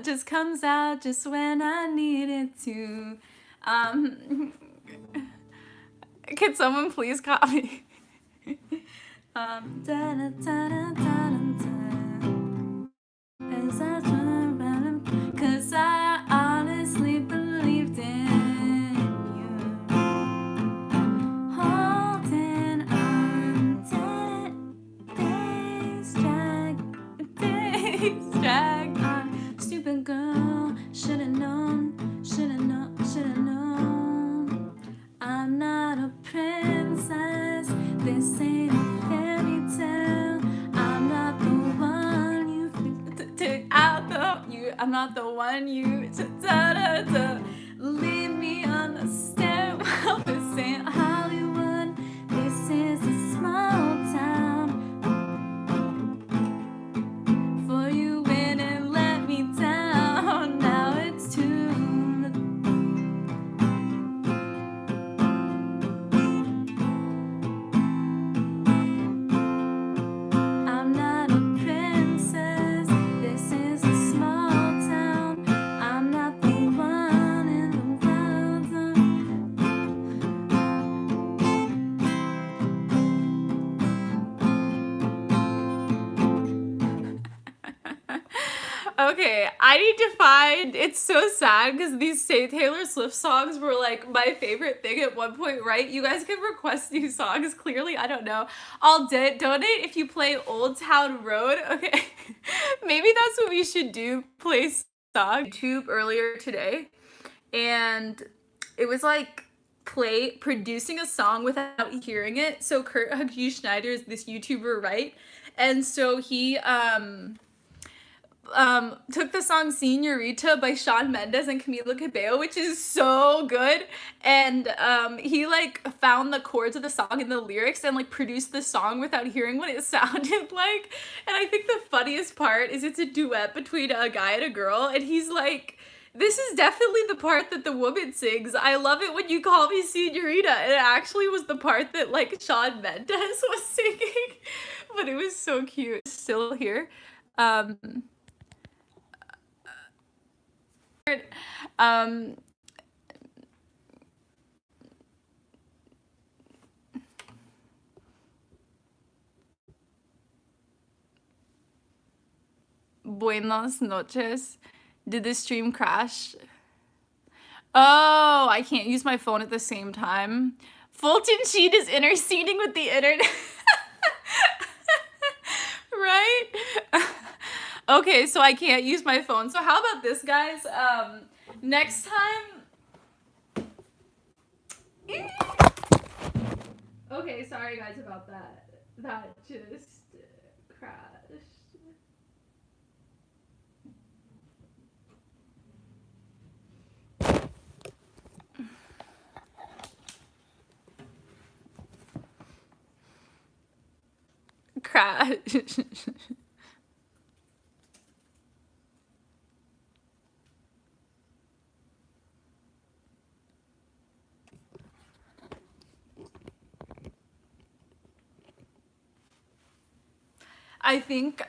Just comes out just when I need it to. Can someone please copy? As I turn around, 'cause I honestly believed in you. Holding on to days drag on. Stupid girl, should've known. I'm not a princess, this ain't a fairy tale. I'm not the one you take out I'm not the one you leave me on the stairwell. This ain't Hollywood, this is a small town. For you went and let me down, now it's too. I'm not a princess, this is a small town. I'm not the one in the Okay, I need to find, it's so sad because these Taylor Swift songs were like my favorite thing at one point, right? You guys can request new songs, clearly, I don't know. I'll donate if you play Old Town Road, okay? Maybe that's what we should do, play song. YouTube earlier today, and it was like producing a song without hearing it. So Kurt Hugh Schneider is this YouTuber, right? And so he, took the song Señorita by Shawn Mendes and Camila Cabello, which is so good, and he like found the chords of the song and the lyrics and like produced the song without hearing what it sounded like. And I think the funniest part is it's a duet between a guy and a girl, and he's like, this is definitely the part that the woman sings. I love it when you call me Señorita. And it actually was the part that like Shawn Mendes was singing, but it was so cute. Still here. Buenas noches. Did the stream crash? Oh, I can't use my phone at the same time. Fulton Sheen is interceding with the internet. Right? Okay, so I can't use my phone. So how about this, guys? Next time... Okay, sorry guys about that. That just crashed. Crash. I think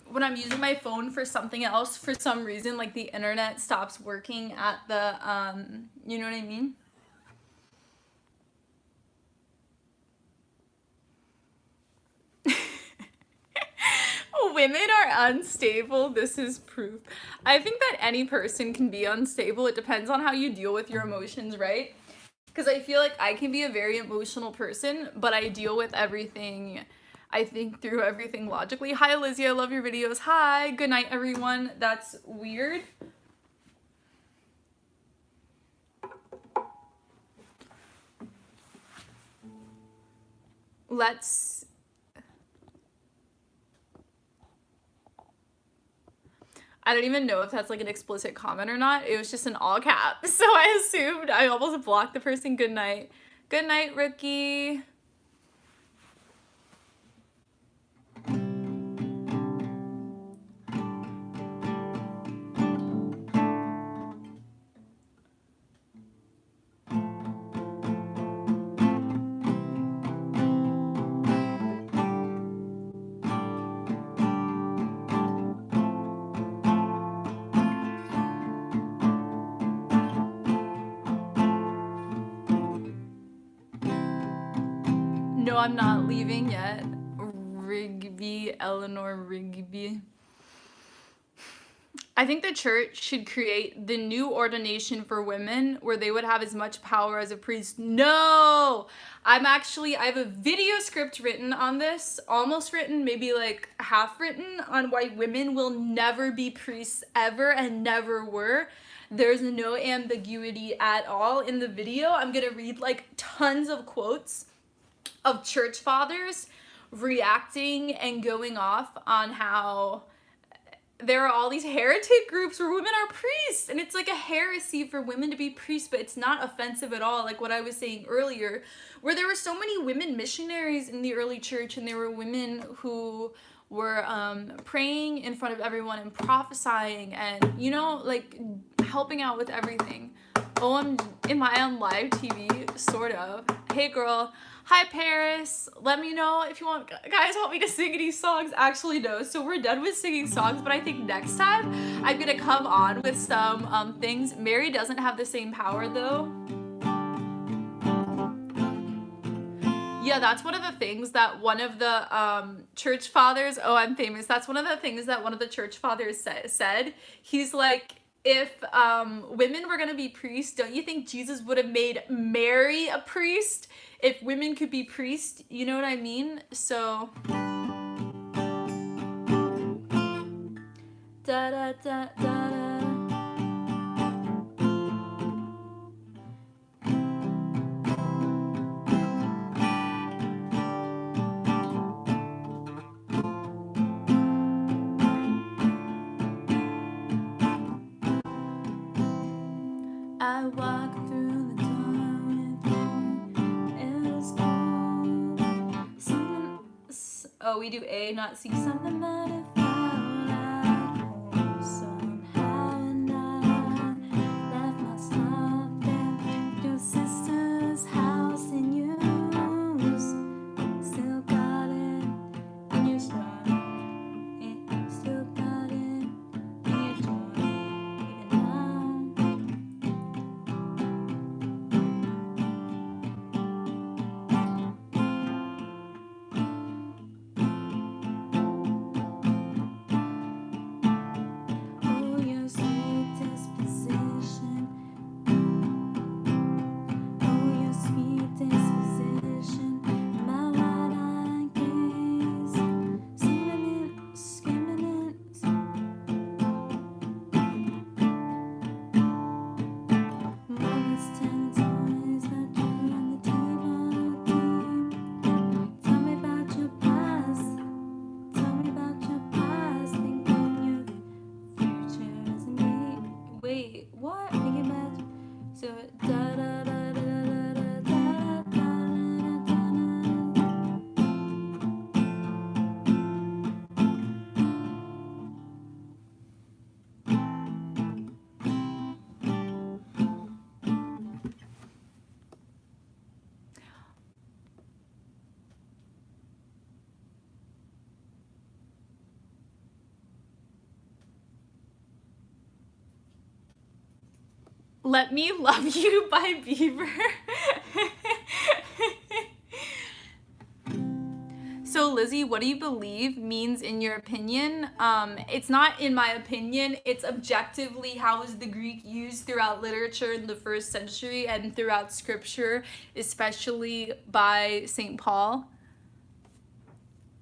when I'm using my phone for something else, for some reason, like the internet stops working at the you know what I mean? Women are unstable. This is proof. I think that any person can be unstable. It depends on how you deal with your emotions, right? Because I feel like I can be a very emotional person, but I deal with everything, I think through everything logically. Hi, Lizzie, I love your videos. Hi, good night, everyone. That's weird. Let's... I don't even know if that's like an explicit comment or not. It was just in all caps. So I assumed. I almost blocked the person. Good night. Good night, Rookie. No, I'm not leaving yet. Rigby, Eleanor Rigby. I think the church should create the new ordination for women where they would have as much power as a priest. No! I have a video script written on this, almost written, maybe like half written, on why women will never be priests ever and never were. There's no ambiguity at all in the video. I'm gonna read like tons of quotes of church fathers reacting and going off on how there are all these heretic groups where women are priests, and it's like a heresy for women to be priests, but it's not offensive at all, like what I was saying earlier, where there were so many women missionaries in the early church, and there were women who were praying in front of everyone and prophesying and, you know, like helping out with everything. Oh, am I on live TV? Sort of. Hey girl. Hi Paris. Let me know if you guys want me to sing any songs. Actually no, so we're done with singing songs, but I think next time I'm gonna come on with some things. Mary doesn't have the same power though. Yeah, that's one of the things that one of the church fathers, oh, I'm famous. That's one of the things that one of the church fathers said. He's like, if women were gonna be priests, don't you think Jesus would have made Mary a priest? If women could be priests, you know what I mean? So da da da da da. I walk through the door with you. It was cold. Oh, we do A, not C. Something about it felt like home somehow, and I left my stuff there. Your sister's house and you still got it in your straw. Still got it in your drawer, even now. Oh, your sweet disposition. Oh, your sweet disposition. My wide-eyed gaze, skimming it. Moments turn toys that you on the table deep. Tell me about your past. Tell me about your past. Thinking your future is me. Wait, what? Thinking about so da da da da da da da da da da. Let Me Love You by Bieber. So Lizzie, what do you believe means in your opinion? It's not in my opinion, it's objectively how is the Greek used throughout literature in the 1st century and throughout scripture, especially by St. Paul.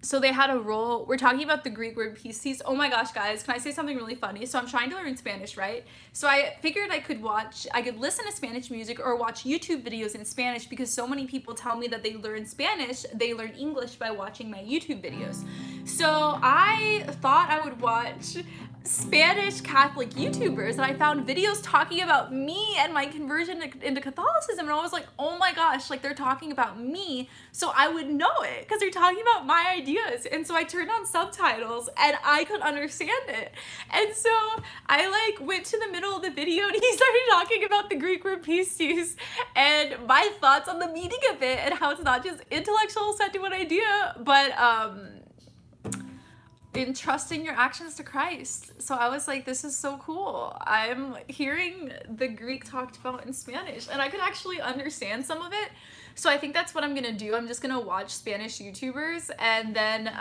So they had a role. We're talking about the Greek word pistis. Oh my gosh, guys, can I say something really funny? So I'm trying to learn Spanish, right? So I figured I could listen to Spanish music or watch YouTube videos in Spanish, because so many people tell me that they learn Spanish, they learn English by watching my YouTube videos. So I thought I would watch Spanish Catholic YouTubers, and I found videos talking about me and my conversion into Catholicism, and I was like, oh my gosh, like they're talking about me, so I would know it because they're talking about my ideas. And so I turned on subtitles and I could understand it. And so I like went to the middle of the video and he started talking about the Greek word pistis and my thoughts on the meaning of it and how it's not just intellectual set to one idea, but entrusting your actions to Christ. So I was like, this is so cool. I'm hearing the Greek talked about in Spanish and I could actually understand some of it. So I think that's what I'm gonna do. I'm just gonna watch Spanish YouTubers and then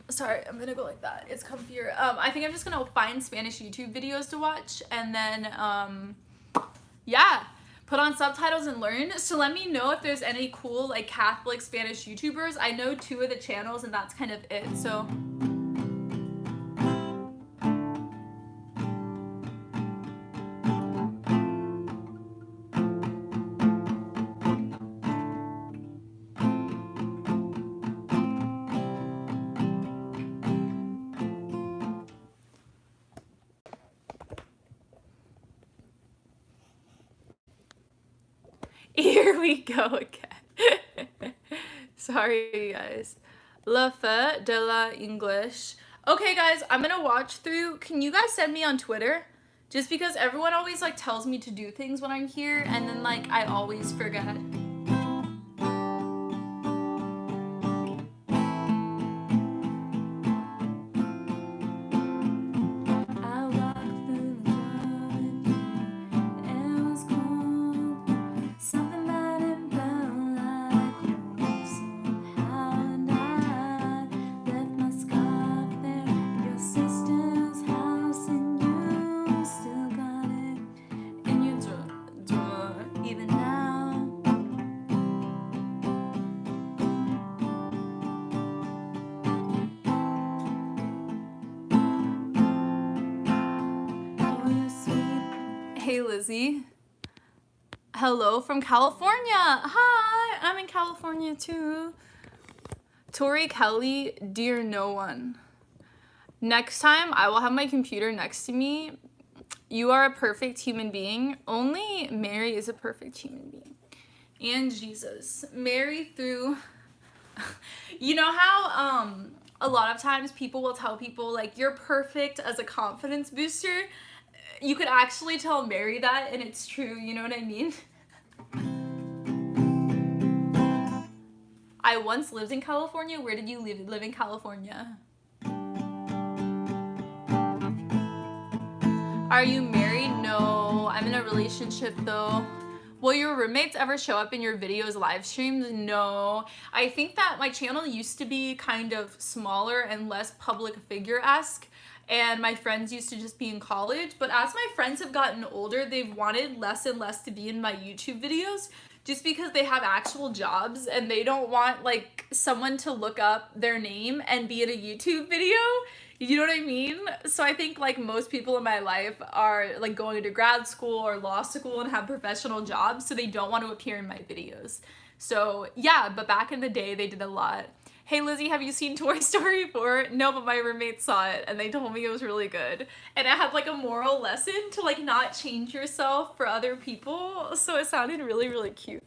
sorry, I'm gonna go like that. It's comfier. I think I'm just gonna find Spanish YouTube videos to watch and then yeah, put on subtitles and learn. So let me know if there's any cool like Catholic Spanish YouTubers. I know 2 of the channels and that's kind of it. So here we go again. Sorry, guys. La Fête de la English. Okay, guys, I'm gonna watch through. Can you guys send me on Twitter? Just because everyone always like tells me to do things when I'm here, and then like I always forget. Hey Lizzie. Hello from California. Hi, I'm in California too. Tori Kelly, dear no one. Next time I will have my computer next to me. You are a perfect human being. Only Mary is a perfect human being. And Jesus. Mary through... You know how a lot of times people will tell people like you're perfect as a confidence booster? You could actually tell Mary that and it's true, you know what I mean? I once lived in California. Where did you live in California? Are you married? No, I'm in a relationship though. Will your roommates ever show up in your videos live streams? No. I think that my channel used to be kind of smaller and less public figure-esque, and my friends used to just be in college, but as my friends have gotten older, they've wanted less and less to be in my YouTube videos just because they have actual jobs and they don't want like someone to look up their name and be in a YouTube video. You know what I mean? So I think like most people in my life are like going to grad school or law school and have professional jobs, so they don't want to appear in my videos. So yeah, but back in the day they did a lot. Hey Lizzie, have you seen Toy Story 4? No, but my roommates saw it and they told me it was really good. And it had like a moral lesson to like not change yourself for other people. So it sounded really, really cute.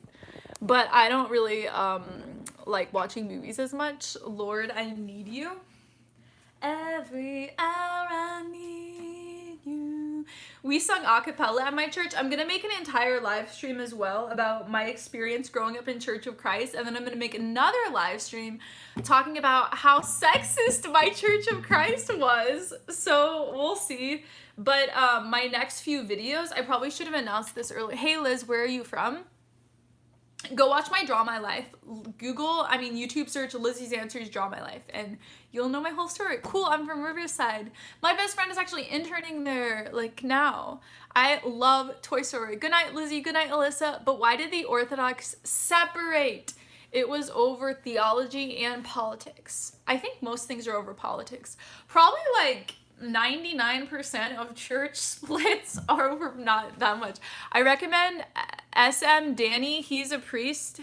But I don't really like watching movies as much. Lord, I need you. Every hour I need you. We sung a cappella at my church. I'm gonna make an entire live stream as well about my experience growing up in Church of Christ, and then I'm gonna make another live stream talking about how sexist my Church of Christ was. So we'll see. But my next few videos, I probably should have announced this earlier. Hey Liz, where are you from? Go watch my Draw My Life. YouTube search Lizzie's Answers Draw My Life and you'll know my whole story. Cool, I'm from Riverside. My best friend is actually interning there, like, now. I love Toy Story. Good night, Lizzie. Good night, Alyssa. But why did the Orthodox separate? It was over theology and politics. I think most things are over politics. Probably like 99% of church splits are over not that much. I recommend SM Danny. He's a priest.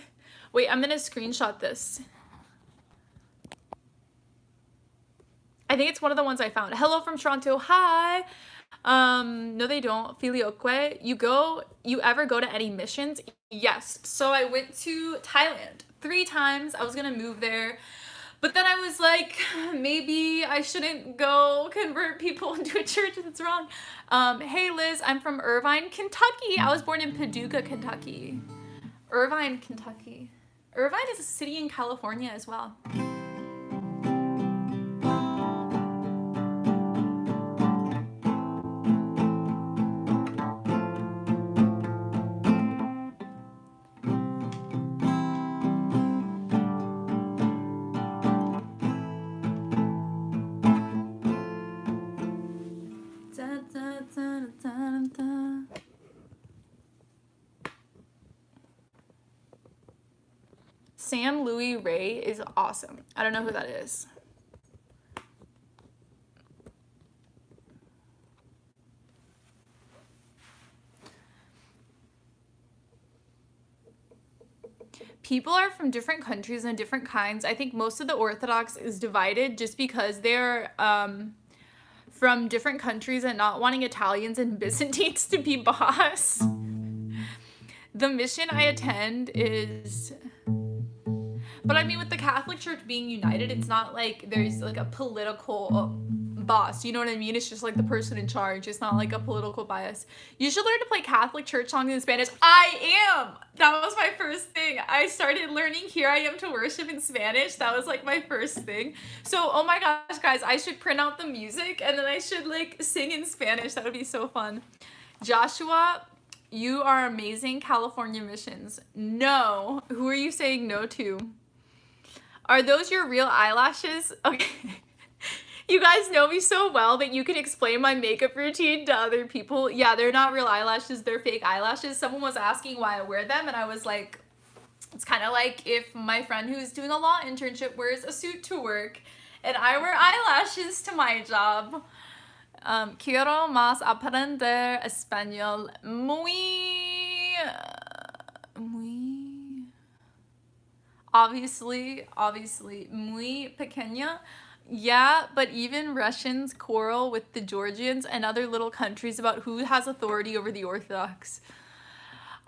Wait, I'm gonna screenshot this. I think it's one of the ones I found. Hello from Toronto. Hi. No, they don't. Filioque. You ever go to any missions? Yes. So I went to Thailand 3 times. I was gonna move there. But then I was like, maybe I shouldn't go convert people into a church that's wrong. Hey Liz, I'm from Irvine, Kentucky. I was born in Paducah, Kentucky. Irvine, Kentucky. Irvine is a city in California as well. Sam Louis Ray is awesome. I don't know who that is. People are from different countries and different kinds. I think most of the Orthodox is divided just because they're from different countries and not wanting Italians and Byzantines to be boss. The mission I attend is... But I mean, with the Catholic Church being united, it's not like there's like a political boss. You know what I mean? It's just like the person in charge. It's not like a political bias. You should learn to play Catholic church songs in Spanish. I am! That was my first thing. I started learning Here I Am to Worship in Spanish. That was like my first thing. So, oh my gosh, guys, I should print out the music and then I should like sing in Spanish. That would be so fun. Joshua, you are amazing. California missions. No. Who are you saying no to? Are those your real eyelashes? Okay. You guys know me so well that you can explain my makeup routine to other people. Yeah, they're not real eyelashes, they're fake eyelashes. Someone was asking why I wear them and I was like, it's kind of like if my friend who's doing a law internship wears a suit to work and I wear eyelashes to my job. Quiero más aprender español. Muy... Obviously, muy pequeña. Yeah, but even Russians quarrel with the Georgians and other little countries about who has authority over the Orthodox.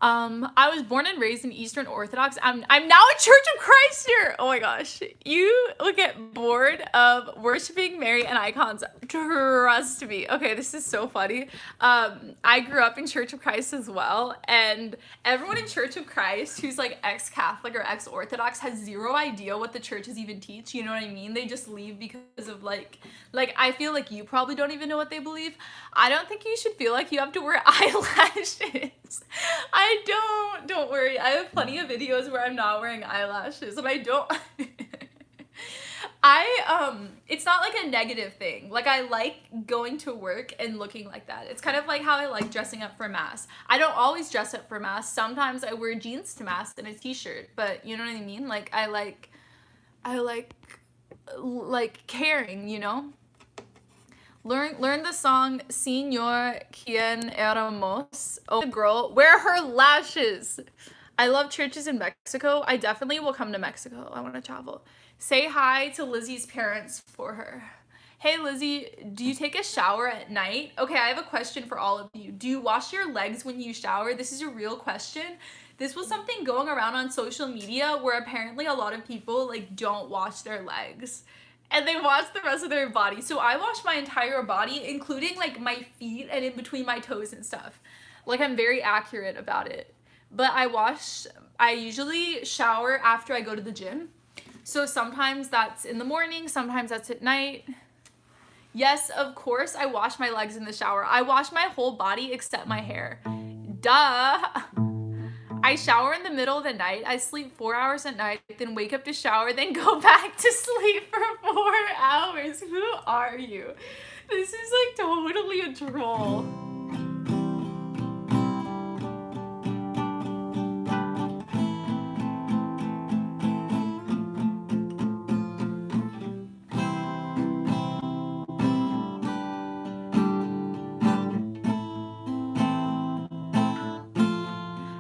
I was born and raised in Eastern Orthodox. I'm now a Church of Christ here. Oh my gosh. You will get bored of worshiping Mary and icons. Trust me. Okay, this is so funny. I grew up in Church of Christ as well, and everyone in Church of Christ who's like ex-Catholic or ex-Orthodox has zero idea what the churches even teach. You know what I mean? They just leave because of like I feel like you probably don't even know what they believe. I don't think you should feel like you have to wear eyelashes. Don't worry. I have plenty of videos where I'm not wearing eyelashes and I don't. It's not like a negative thing. Like, I like going to work and looking like that. It's kind of like how I like dressing up for mass. I don't always dress up for mass. Sometimes I wear jeans to mass and a t-shirt, but you know what I mean? Like, I like caring, you know? Learn the song Señor Quien Éramos. Oh, the girl, wear her lashes. I love churches in Mexico. I definitely will come to Mexico. I want to travel. Say hi to Lizzie's parents for her. Hey Lizzie, do you take a shower at night? Okay, I have a question for all of you. Do you wash your legs when you shower? This is a real question. This was something going around on social media where apparently a lot of people like don't wash their legs. and they wash the rest of their body. So I wash my entire body, including like my feet and in between my toes and stuff. Like, I'm very accurate about it. But I usually shower after I go to the gym. So sometimes that's in the morning, sometimes that's at night. Yes, of course, I wash my legs in the shower. I wash my whole body except my hair. Duh. I shower in the middle of the night. I sleep 4 hours at night, then wake up to shower, then go back to sleep for 4 hours. Who are you? This is like totally a troll.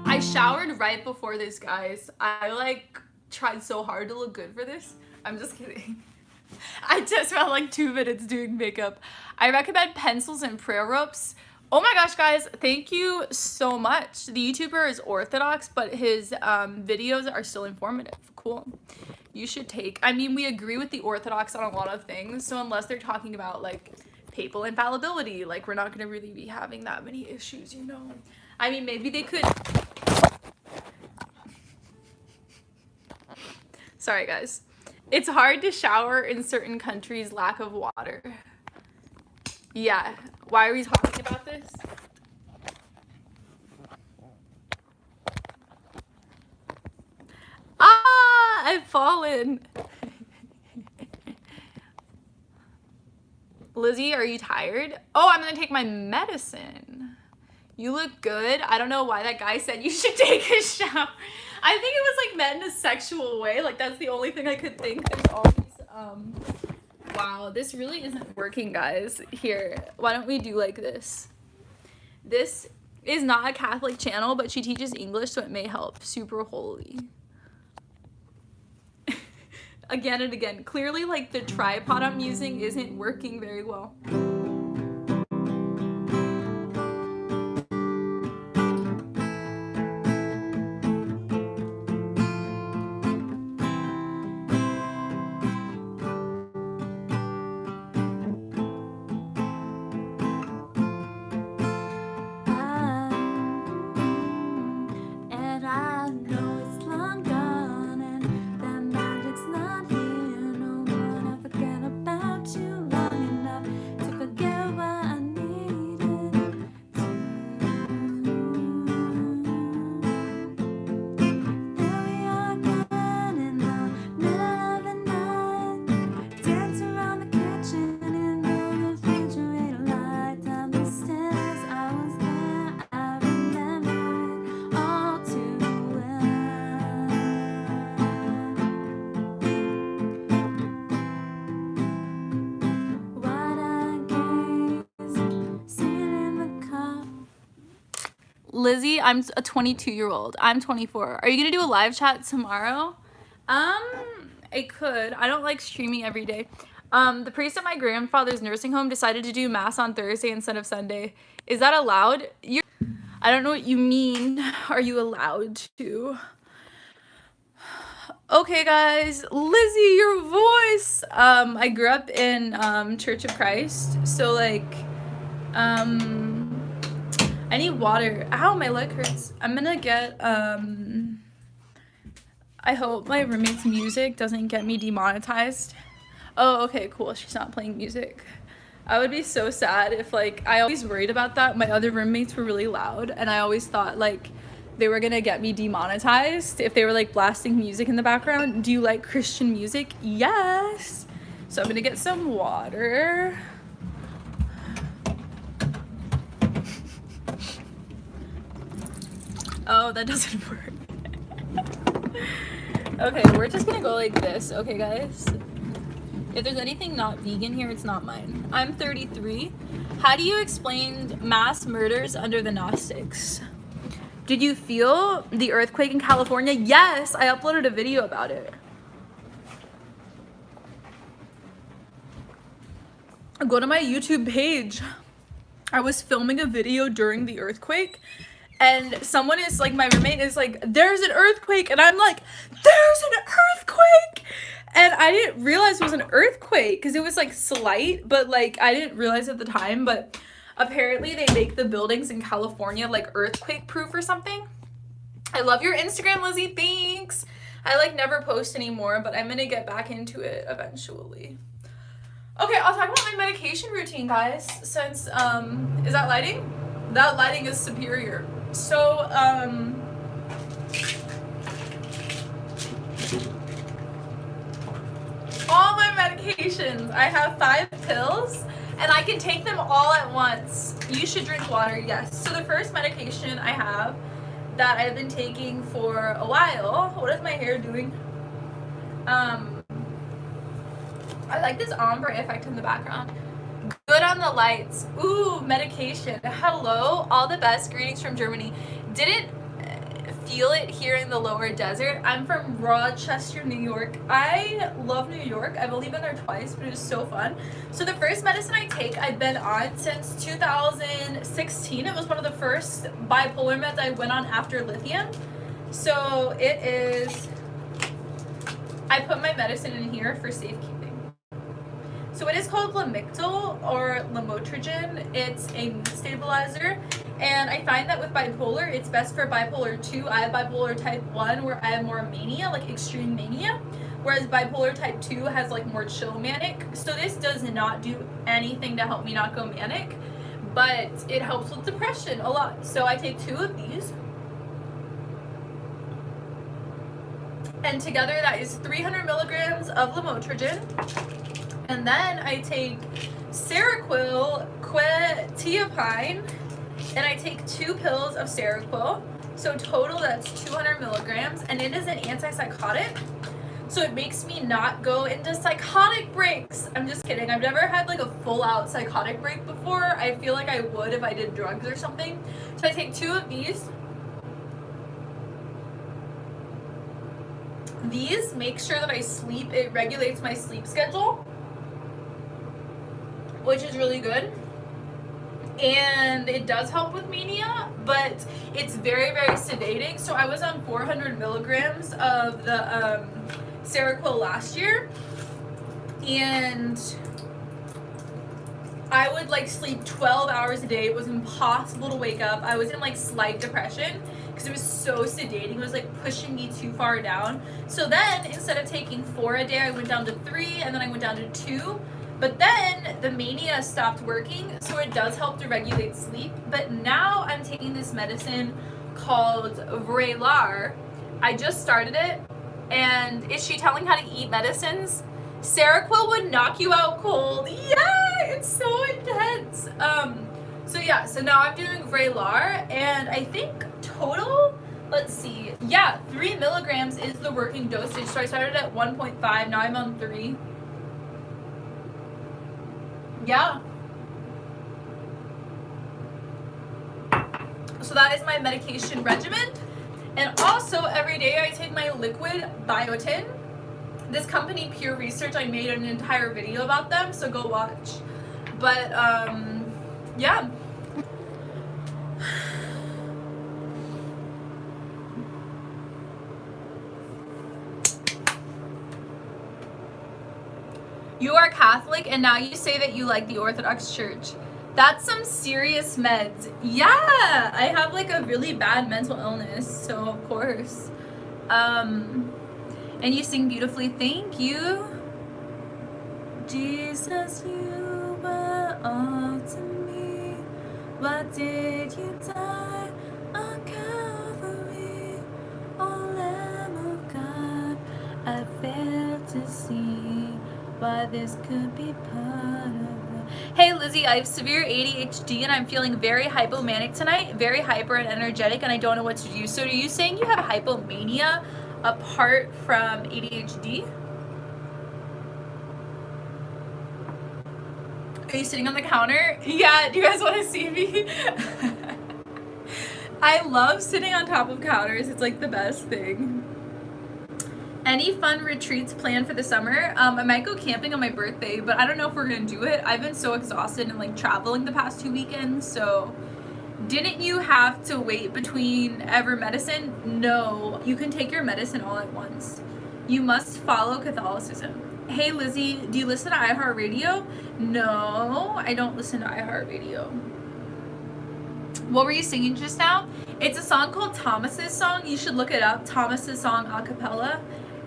I showered right before this, guys. I like tried so hard to look good for this. I'm just kidding. I just spent like 2 minutes doing makeup. I recommend pencils and prayer ropes. Oh my gosh, guys, thank you so much. The YouTuber is Orthodox, but his videos are still informative. Cool. You should take, I mean, we agree with the Orthodox on a lot of things, so unless they're talking about like papal infallibility, like we're not gonna really be having that many issues, you know? I mean, maybe they could. Sorry, guys. It's hard to shower in certain countries, lack of water. Yeah. Why are we talking about this? Ah, I've fallen. Lizzie, are you tired? Oh, I'm gonna take my medicine. You look good. I don't know why that guy said you should take a shower. I think it was like meant in a sexual way. Like, that's the only thing I could think. There's all these, wow, this really isn't working, guys. Here, why don't we do like this? This is not a Catholic channel, but she teaches English, so it may help. Super holy. Again and again. Clearly, like, the tripod I'm using isn't working very well. Lizzie, I'm a 22-year-old. I'm 24. Are you gonna do a live chat tomorrow? I could. I don't like streaming every day. The priest at my grandfather's nursing home decided to do mass on Thursday instead of Sunday. Is that allowed? I don't know what you mean. Are you allowed to? Okay, guys. Lizzie, your voice. I grew up in Church of Christ, so like I need water. Ow, my leg hurts. I'm gonna get, I hope my roommate's music doesn't get me demonetized. Oh, okay, cool. She's not playing music. I would be so sad if, like, I always worried about that. My other roommates were really loud, and I always thought, like, they were gonna get me demonetized if they were, like, blasting music in the background. Do you like Christian music? Yes. So I'm gonna get some water. Oh, that doesn't work. Okay, we're just gonna go like this, okay, guys? If there's anything not vegan here, it's not mine. I'm 33. How do you explain mass murders under the Gnostics? Did you feel the earthquake in California? Yes, I uploaded a video about it. Go to my YouTube page. I was filming a video during the earthquake, and someone is like, my roommate is like, there's an earthquake, and I'm like, there's an earthquake, And I didn't realize it was an earthquake because it was like slight, but like I didn't realize at the time. But apparently they make the buildings in California like earthquake proof or something. I love your Instagram, Lizzie. Thanks. I like never post anymore, but I'm gonna get back into it eventually. Okay, I'll talk about my medication routine, guys, since, is that lighting? That lighting is superior. So, all my medications, I have 5 pills, and I can take them all at once. You should drink water, yes. So the first medication I have that I've been taking for a while, what is my hair doing? I like this ombre effect in the background. Good on the lights. Ooh, medication. Hello, all the best. Greetings from Germany. Didn't feel it here in the lower desert. I'm from Rochester, New York. I love New York. I've only been there twice, but it was so fun. So the first medicine I take, I've been on since 2016. It was one of the first bipolar meds I went on after lithium. So it is, I put my medicine in here for safekeeping. So it is called Lamictal or Lamotrigine. It's a mood stabilizer. And I find that with bipolar, it's best for bipolar 2. I have bipolar type 1 where I have more mania, like extreme mania. Whereas bipolar type 2 has like more chill manic. So this does not do anything to help me not go manic. But it helps with depression a lot. So I take 2 of these. And together that is 300 milligrams of Lamotrigine. And then I take Seroquel, quetiapine, and I take 2 pills of Seroquel. So total that's 200 milligrams, and it is an antipsychotic. So it makes me not go into psychotic breaks. I'm just kidding. I've never had like a full out psychotic break before. I feel like I would if I did drugs or something. So I take 2 of these. These make sure that I sleep. It regulates my sleep schedule, which is really good. And it does help with mania, but it's very, very sedating. So I was on 400 milligrams of the Seroquel last year, and I would like sleep 12 hours a day. It was impossible to wake up. I was in like slight depression because it was so sedating. It was like pushing me too far down. So then instead of taking 4 a day, I went down to 3, and then I went down to 2. But then the mania stopped working, so it does help to regulate sleep. But now I'm taking this medicine called Vraylar. I just started it, and is she telling how to eat medicines? Seroquel would knock you out cold. Yeah, it's so intense. So yeah, so now I'm doing Vraylar, and I think total, let's see, yeah, 3 milligrams is the working dosage. So I started at 1.5, now I'm on 3. Yeah. So that is my medication regimen. And also every day I take my liquid biotin. This company, Pure Research, I made an entire video about them, so go watch. But yeah. You are Catholic and now you say that you like the Orthodox Church. That's some serious meds. Yeah, I have like a really bad mental illness, so of course. And you sing beautifully. Thank you. Jesus, you were all to me. Why did you die on Calvary? Oh Lamb of God, I failed to see why this could be part of it. Hey Lizzie, I have severe ADHD and I'm feeling very hypomanic tonight, very hyper and energetic, and I don't know what to do. So are you saying you have hypomania apart from ADHD? Are you sitting on the counter? Yeah, do you guys want to see me? I love sitting on top of counters. It's like the best thing. Any fun retreats planned for the summer? I might go camping on my birthday, but I don't know if we're gonna do it. I've been so exhausted and like traveling the past 2 weekends, so. Didn't you have to wait between ever medicine? No, you can take your medicine all at once. You must follow Catholicism. Hey Lizzie, do you listen to iHeartRadio? No, I don't listen to iHeartRadio. What were you singing just now? It's a song called Thomas's Song. You should look it up. Thomas's Song a cappella.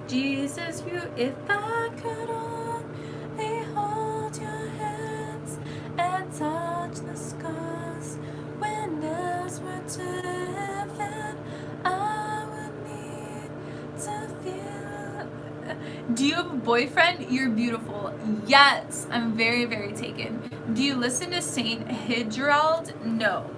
Jesus, you, if I could only hold your hands and touch the scars when nails were driven, I would need to feel. Do you have a boyfriend? You're beautiful. Yes, I'm very, very taken. Do you listen to Saint Hidgerald? No.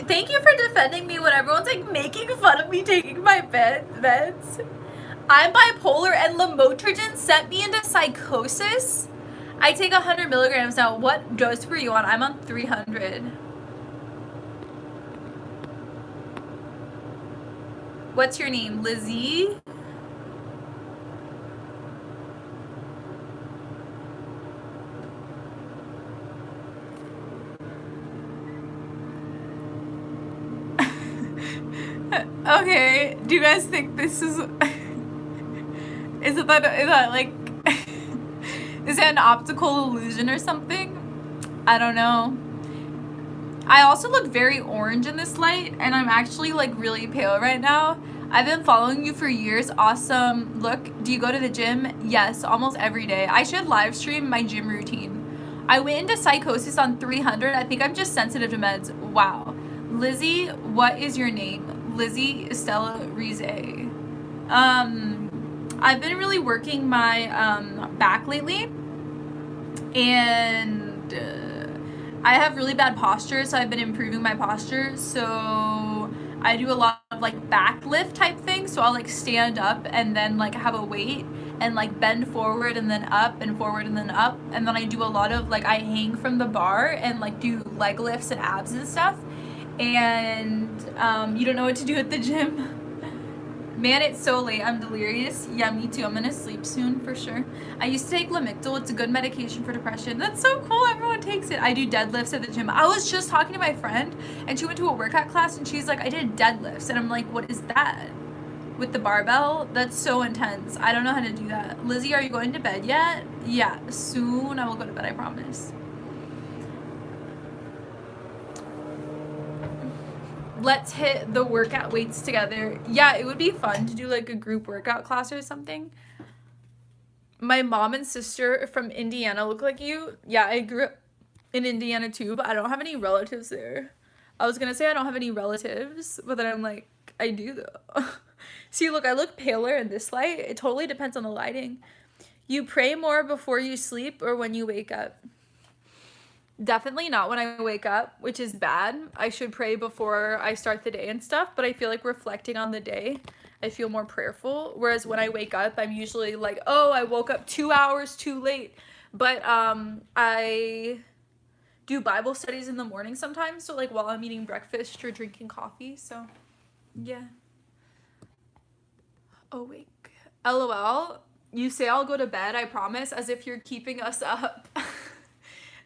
Thank you for defending me when everyone's like making fun of me taking my meds. I'm bipolar and lamotrigine sent me into psychosis. I take 100 milligrams now. What dose were you on? I'm on 300. What's your name? Lizzie? Okay, do you guys think this is is that like is it an optical illusion or something? I don't know. I also look very orange in this light, and I'm actually like really pale right now. I've been following you for years. Awesome. Look, do you go to the gym? Yes, almost every day. I should live stream my gym routine. I went into psychosis on 300. I think I'm just sensitive to meds. Wow. Lizzie, what is your name? Lizzie Estella Rize. I've been really working my back lately, and I have really bad posture, so I've been improving my posture. So I do a lot of like back lift type things. So I'll like stand up and then like have a weight and like bend forward and then up and forward and then up. And then I do a lot of like I hang from the bar and like do leg lifts and abs and stuff. And you don't know what to do at the gym. Man, it's so late. I'm delirious. Yeah, me too. I'm gonna sleep soon for sure. I used to take Lamictal. It's a good medication for depression. That's so cool. Everyone takes it. I do deadlifts at the gym. I was just talking to my friend, and she went to a workout class, and she's like, I did deadlifts. And I'm like, what is that? With the barbell? That's so intense. I don't know how to do that. Lizzie, are you going to bed yet? Yeah, soon I will go to bed, I promise. Let's hit the workout weights together. Yeah, it would be fun to do like a group workout class or something. My mom and sister from Indiana look like you. Yeah, I grew up in Indiana too, but I don't have any relatives there. I was gonna say I don't have any relatives, but then I'm like, I do though. See, look, I look paler in this light. It totally depends on the lighting. You pray more before you sleep or when you wake up? Definitely not when I wake up, which is bad. I should pray before I start the day and stuff, but I feel like reflecting on the day, I feel more prayerful. Whereas when I wake up, I'm usually like, oh, I woke up 2 hours too late. But I do Bible studies in the morning sometimes, so like while I'm eating breakfast or drinking coffee, so yeah. Awake. LOL, you say I'll go to bed, I promise, as if you're keeping us up.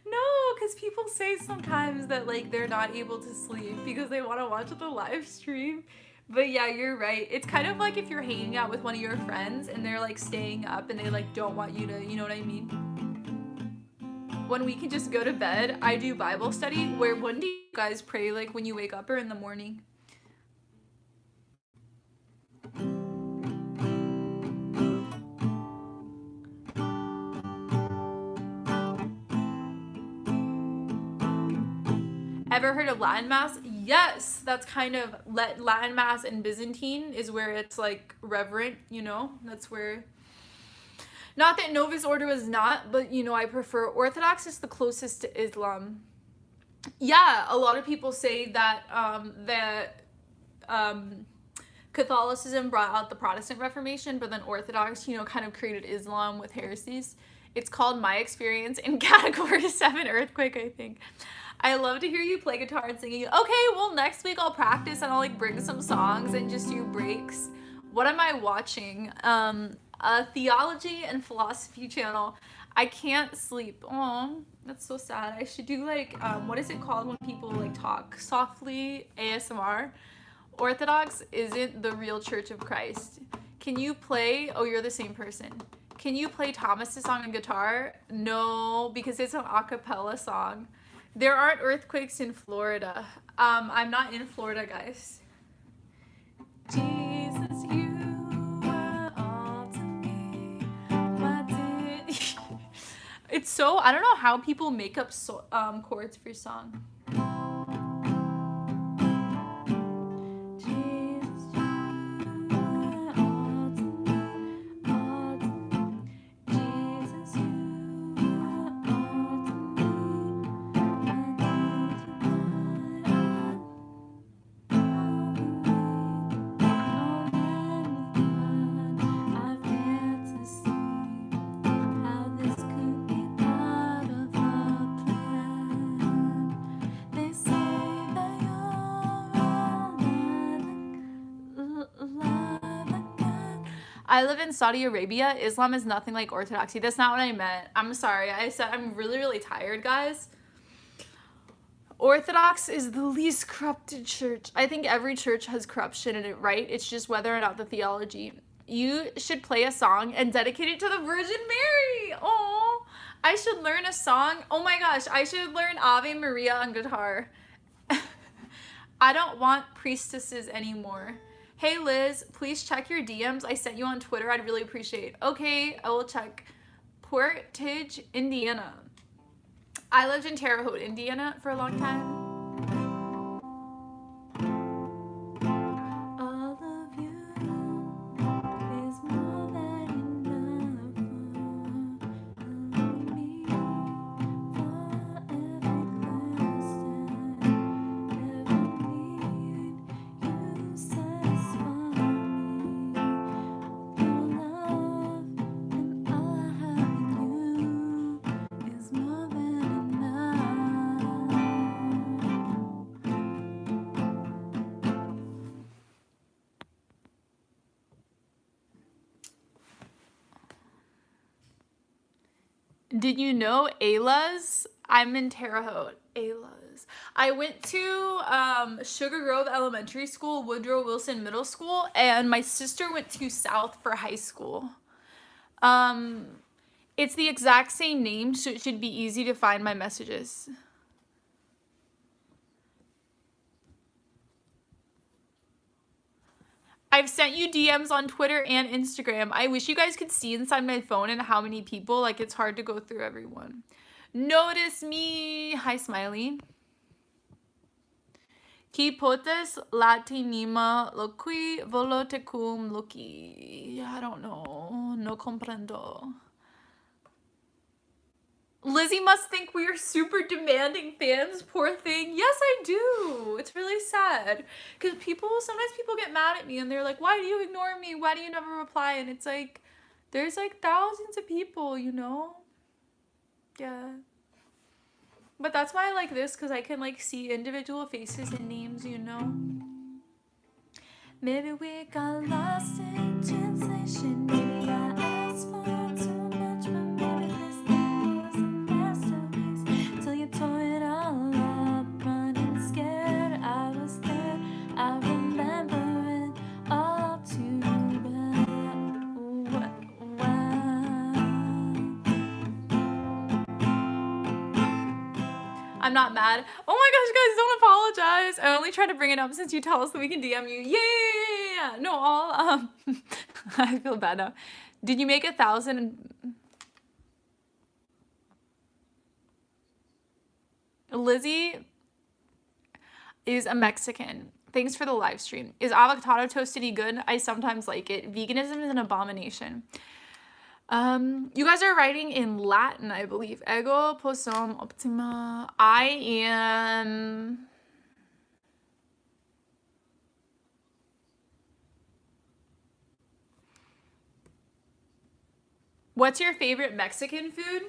No, because people say sometimes that like they're not able to sleep because they want to watch the live stream. But yeah, you're right. It's kind of like if you're hanging out with one of your friends and they're like staying up and they like don't want you to, you know what I mean? When we can just go to bed, I do Bible study. When do you guys pray, like when you wake up or in the morning? Ever heard of Latin Mass? Yes, that's kind of Latin Mass and Byzantine is where it's like reverent, you know? That's where, not that Novus Ordo is not, but you know, I prefer Orthodox is the closest to Islam. Yeah, a lot of people say that Catholicism brought out the Protestant Reformation, but then Orthodox, you know, kind of created Islam with heresies. It's called My Experience in Category 7 Earthquake, I think. I love to hear you play guitar and singing. Okay, well, next week I'll practice and I'll like bring some songs and just do breaks. What am I watching? a theology and philosophy channel. I can't sleep. Oh, that's so sad. I should do like, what is it called when people like talk softly? ASMR. Orthodox isn't the real Church of Christ. Can you play? Oh, you're the same person. Can you play Thomas's song on guitar? No, because it's an a cappella song. There aren't earthquakes in Florida. I'm not in Florida, guys. Jesus, you are all to me. What did It's so, I don't know how people make up chords for song. Jesus, you are all to me, all to me. Jesus, you are all to me. I've yet to see how this could be part of the plan. They say that you're alive again. I live in Saudi Arabia. Islam is nothing like Orthodoxy. That's not what I meant. I'm sorry. I said I'm really, really tired, guys. Orthodox is the least corrupted church. I think every church has corruption in it, right? It's just whether or not the theology. You should play a song and dedicate it to the Virgin Mary. Oh, I should learn a song. Oh my gosh, I should learn Ave Maria on guitar. I don't want priestesses anymore. Hey Liz, please check your DMs. I sent you on Twitter. I'd really appreciate. Okay, I will check. Portage, Indiana. I lived in Terre Haute, Indiana for a long time. All of you is more than enough for me. For every question, every need, you satisfy me. Your love and all I have in you is more than Did you know Ayla's? I'm in Terre Haute. Ayla's. I went to Sugar Grove Elementary School, Woodrow Wilson Middle School, and my sister went to South for high school. It's the exact same name, so it should be easy to find my messages. I've sent you DMs on Twitter and Instagram. I wish you guys could see inside my phone and how many people. Like, it's hard to go through everyone. Notice me. Hi, Smiley. Qui potes latinima loqui volotecum loci. I don't know. No comprendo. Lizzie must think we are super demanding fans. Poor thing. Yes, I do. It's really sad. Because sometimes people get mad at me and they're like, why do you ignore me? Why do you never reply? And it's like, there's like thousands of people, you know? Yeah. But that's why I like this, because I can like see individual faces and names, you know? Maybe we got lost in translation. Maybe I asked for too much, but maybe this thing was a masterpiece. Till you tore it all up, running scared. I was there, I remember it all too well. I'm not mad. Oh my gosh, guys, don't apologize. I only try to bring it up since you tell us that we can DM you. Yeah. No, I feel bad now. Did you make 1,000? Lizzie is a Mexican. Thanks for the live stream. Is avocado toast any good? I sometimes like it. Veganism is an abomination. You guys are writing in Latin, I believe. Ego possum optima. I am... What's your favorite Mexican food?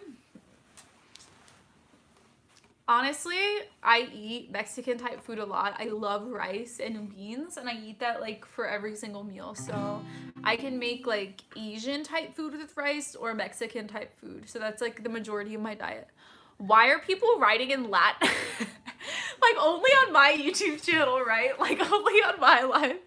Honestly, I eat Mexican type food a lot. I love rice and beans, and I eat that like for every single meal. So I can make like Asian type food with rice or Mexican type food. So that's like the majority of my diet. Why are people writing in Latin? Like only on my YouTube channel, right? Like only on my live.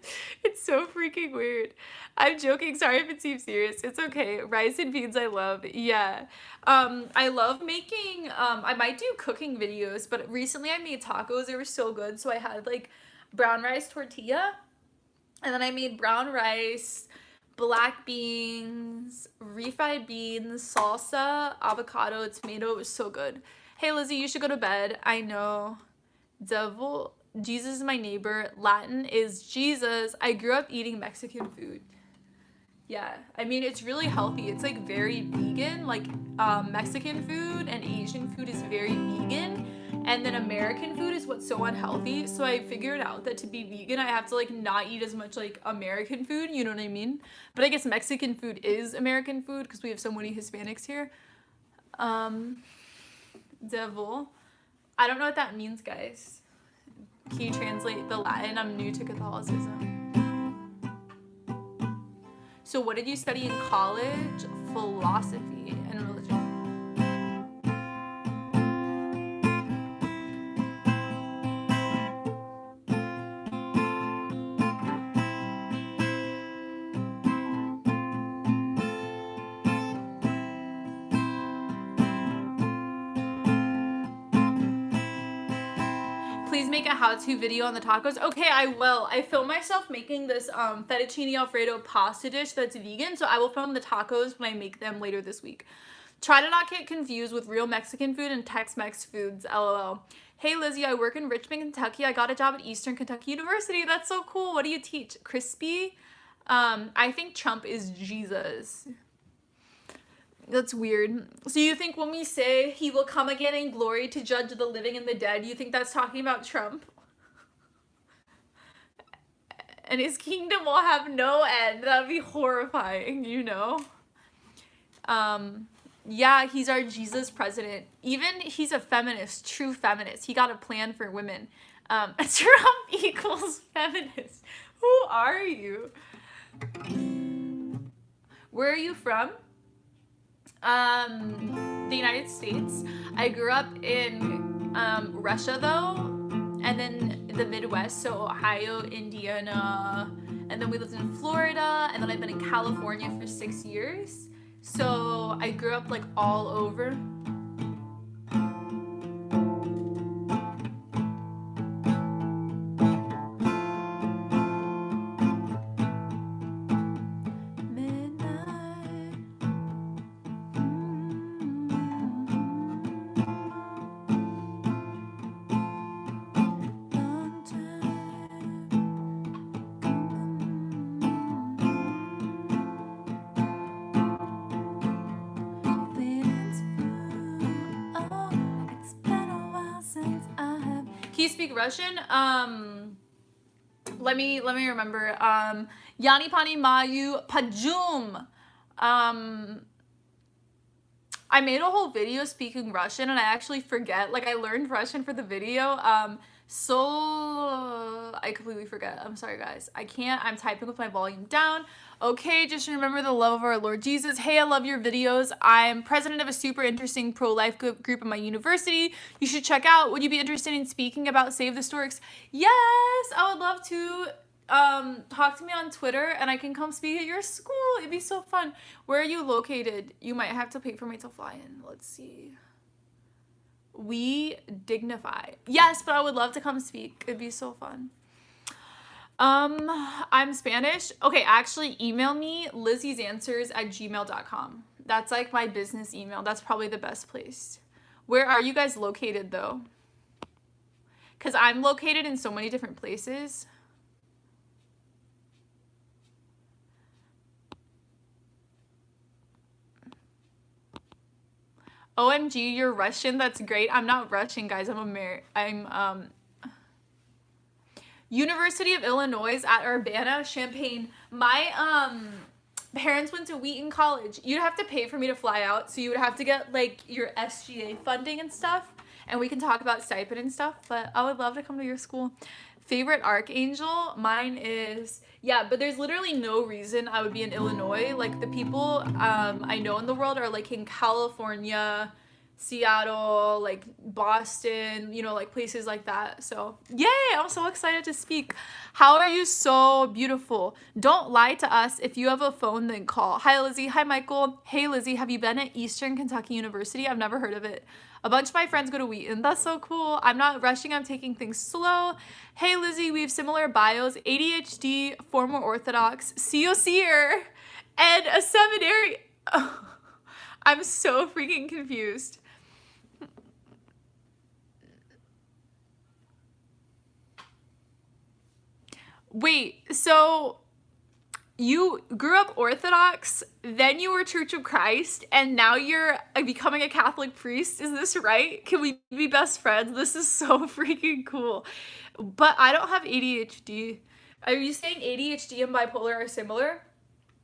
It's so freaking weird. I'm joking. Sorry if it seems serious. It's okay. Rice and beans I love. Yeah. I love making, I might do cooking videos, but recently I made tacos. They were so good. So I had like brown rice tortilla, and then I made brown rice, black beans, refried beans, salsa, avocado, tomato. It was so good. Hey Lizzie, you should go to bed. I know. Devil, Jesus is my neighbor. Latin is Jesus. I grew up eating Mexican food. Yeah, I mean, it's really healthy. It's like very vegan. Like Mexican food and Asian food is very vegan. And then American food is what's so unhealthy. So I figured out that to be vegan, I have to like not eat as much like American food. You know what I mean? But I guess Mexican food is American food because we have so many Hispanics here. Devil. I don't know what that means, guys. Can you translate the Latin? I'm new to Catholicism. So what did you study in college? Philosophy and religion. Please make a how-to video on the tacos. Okay, I will. I filmed myself making this fettuccine alfredo pasta dish that's vegan, so I will film the tacos when I make them later this week. Try to not get confused with real Mexican food and Tex-Mex foods, LOL. Hey Lizzie, I work in Richmond, Kentucky. I got a job at Eastern Kentucky University. That's so cool. What do you teach? Crispy? I think Trump is Jesus. That's weird. So you think when we say he will come again in glory to judge the living and the dead, you think that's talking about Trump? And his kingdom will have no end. That would be horrifying, you know? Yeah, he's our Jesus president. Even he's a feminist, true feminist. He got a plan for women. Trump equals feminist. Who are you? Where are you from? The United States. I grew up in Russia though, and then the Midwest, so Ohio, Indiana, and then we lived in Florida, and then I've been in California for 6 years. So I grew up like all over. Can you speak Russian? Let me remember. Yani pani mayu pajum. I made a whole video speaking Russian and I actually forget. Like I learned Russian for the video. So I completely forget. I'm sorry guys. I can't. I'm typing with my volume down. Okay, just remember the love of our Lord Jesus. Hey, I love your videos. I'm president of a super interesting pro-life group at my university. You should check out. Would you be interested in speaking about Save the Storks? Yes, I would love to. Talk to me on Twitter and I can come speak at your school. It'd be so fun. Where are you located? You might have to pay for me to fly in. Let's see. We dignify. Yes, but I would love to come speak. It'd be so fun. I'm Spanish. Okay, actually email me LizziesAnswers@gmail.com. That's like my business email. That's probably the best place. Where are you guys located though? Because I'm located in so many different places. OMG, you're Russian. That's great. I'm not Russian, guys. I'm University of Illinois at Urbana-Champaign. My parents went to Wheaton College. You'd have to pay for me to fly out, so you would have to get like your SGA funding and stuff, and we can talk about stipend and stuff, but I would love to come to your school. Favorite archangel? Mine is, yeah, but there's literally no reason I would be in Illinois. Like the people I know in the world are like in California, Seattle, like Boston, you know, like places like that. So, yay, I'm so excited to speak. How are you so beautiful? Don't lie to us. If you have a phone, then call. Hi, Lizzie. Hi, Michael. Hey, Lizzie, have you been at Eastern Kentucky University? I've never heard of it. A bunch of my friends go to Wheaton. That's so cool. I'm not rushing. I'm taking things slow. Hey, Lizzie, we have similar bios. ADHD, former Orthodox, COCer, and a seminary. I'm so freaking confused. Wait, so you grew up Orthodox, then you were Church of Christ, and now you're becoming a Catholic priest? Is this right? Can we be best friends? This is so freaking cool. But I don't have ADHD. Are you saying ADHD and bipolar are similar?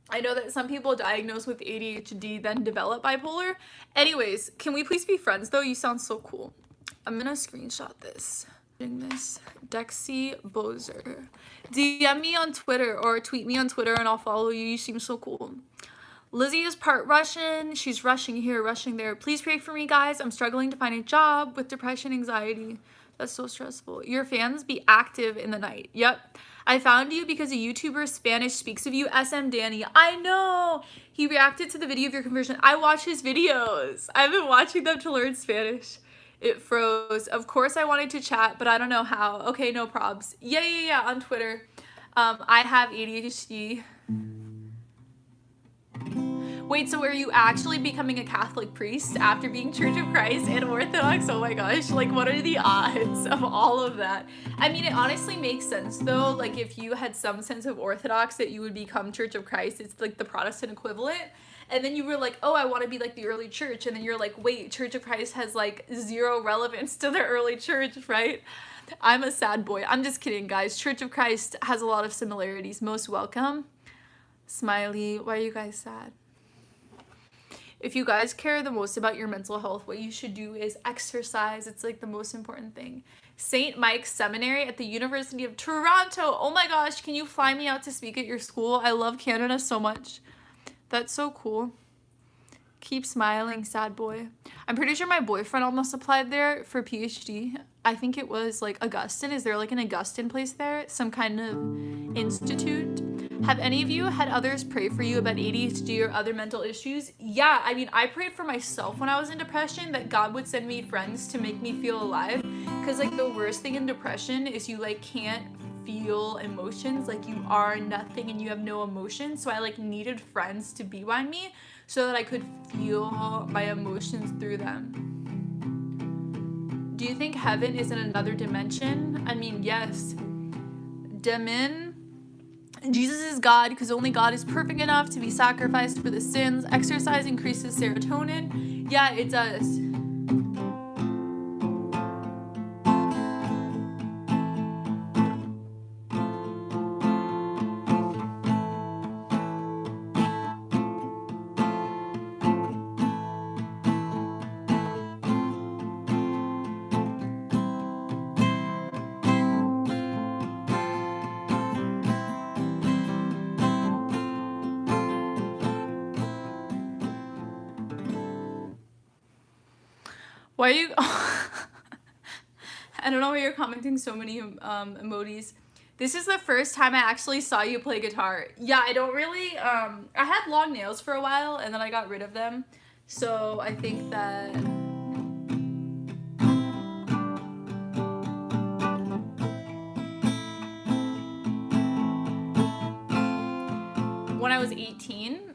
I know that some people diagnosed with ADHD then develop bipolar. Anyways, can we please be friends though? You sound so cool. I'm gonna screenshot this. Dexy Bozer. DM me on Twitter or tweet me on Twitter and I'll follow you. You seem so cool. Lizzie is part Russian. She's rushing here, rushing there. Please pray for me, guys. I'm struggling to find a job with depression, anxiety. That's so stressful. Your fans be active in the night. Yep. I found you because a YouTuber Spanish speaks of you, SM Danny. I know. He reacted to the video of your conversion. I watch his videos. I've been watching them to learn Spanish. It froze. Of course I wanted to chat, but I don't know how. Okay, no probs. Yeah, on Twitter. I have ADHD. Wait, so are you actually becoming a Catholic priest after being Church of Christ and Orthodox? Oh my gosh, like what are the odds of all of that? I mean, it honestly makes sense though. Like if you had some sense of Orthodox that you would become Church of Christ, it's like the Protestant equivalent. And then you were like, oh, I want to be like the early church. And then you're like, wait, Church of Christ has like zero relevance to the early church, right? I'm a sad boy. I'm just kidding, guys. Church of Christ has a lot of similarities. Most welcome. Smiley, why are you guys sad? If you guys care the most about your mental health, what you should do is exercise. It's like the most important thing. St. Mike's Seminary at the University of Toronto. Oh my gosh, can you fly me out to speak at your school? I love Canada so much. That's so cool. Keep smiling, sad boy. I'm pretty sure my boyfriend almost applied there for PhD. I think it was like Augustine. Is there like an Augustine place there? Some kind of institute? Have any of you had others pray for you about ADHD or other mental issues? Yeah, I mean, I prayed for myself when I was in depression that God would send me friends to make me feel alive. Because like the worst thing in depression is you like can't feel emotions, like you are nothing and you have no emotions. So I like needed friends to be by me so that I could feel my emotions through them. Do you think heaven is in another dimension? I mean, yes. Demin. Jesus is God because only God is perfect enough to be sacrificed for the sins. Exercise increases serotonin. Yeah, it does. Why are you... I don't know why you're commenting so many emojis. This is the first time I actually saw you play guitar. Yeah, I don't really... I had long nails for a while, and then I got rid of them. So I think that... When I was 18,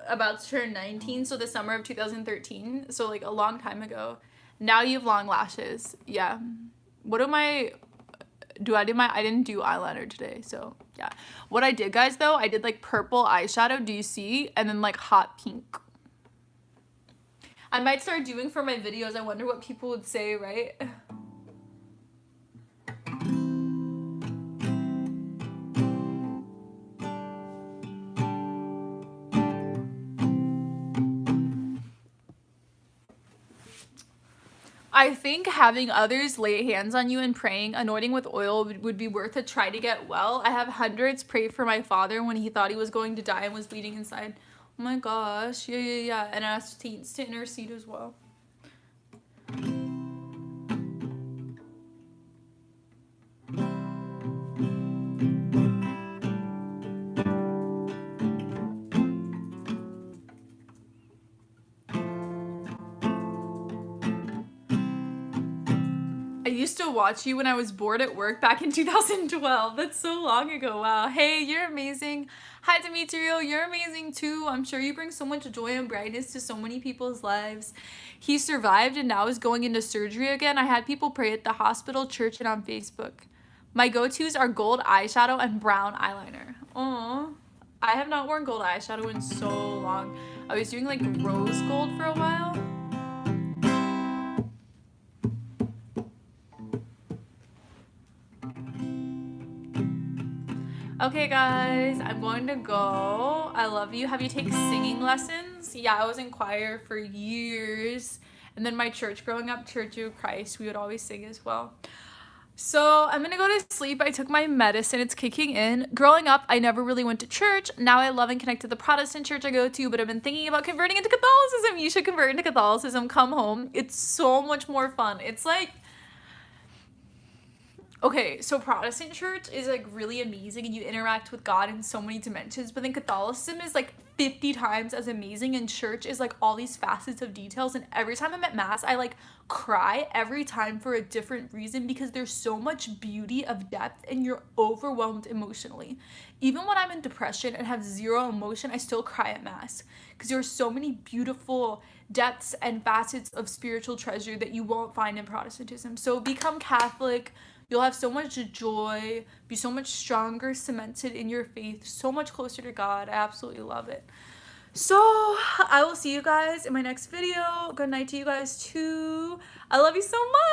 about to turn 19, so the summer of 2013, so like a long time ago. Now you have long lashes. Yeah. What am I didn't do eyeliner today, so yeah. What I did, guys, though, I did like purple eyeshadow, do you see? And then like hot pink. I might start doing for my videos. I wonder what people would say, right? I think having others lay hands on you and praying, anointing with oil would be worth a try to get well. I have hundreds pray for my father when he thought he was going to die and was bleeding inside. Oh my gosh. Yeah. And ask saints to intercede as well. I used to watch you when I was bored at work back in 2012. That's so long ago. Wow. Hey, you're amazing. Hi, Demetrio. You're amazing too. I'm sure you bring so much joy and brightness to so many people's lives. He survived and now is going into surgery again. I had people pray at the hospital, church, and on Facebook. My go-tos are gold eyeshadow and brown eyeliner. Oh, I have not worn gold eyeshadow in so long. I was doing like rose gold for a while. Okay, guys, I'm going to go. I love you. Have you taken singing lessons? Yeah, I was in choir for years. And then my church growing up, Church of Christ, we would always sing as well. So I'm gonna go to sleep. I took my medicine. It's kicking in. Growing up, I never really went to church. Now I love and connect to the Protestant church I go to, but I've been thinking about converting into Catholicism. You should convert into Catholicism. Come home. It's so much more fun. It's like, okay, so Protestant church is like really amazing and you interact with God in so many dimensions, but then Catholicism is like 50 times as amazing, and church is like all these facets of details, and every time I'm at mass I like cry every time for a different reason because there's so much beauty of depth and you're overwhelmed emotionally. Even when I'm in depression and have zero emotion, I still cry at mass because there are so many beautiful depths and facets of spiritual treasure that you won't find in Protestantism. So become Catholic. You'll have so much joy, be so much stronger, cemented in your faith, so much closer to God. I absolutely love it. So I will see you guys in my next video. Good night to you guys too. I love you so much.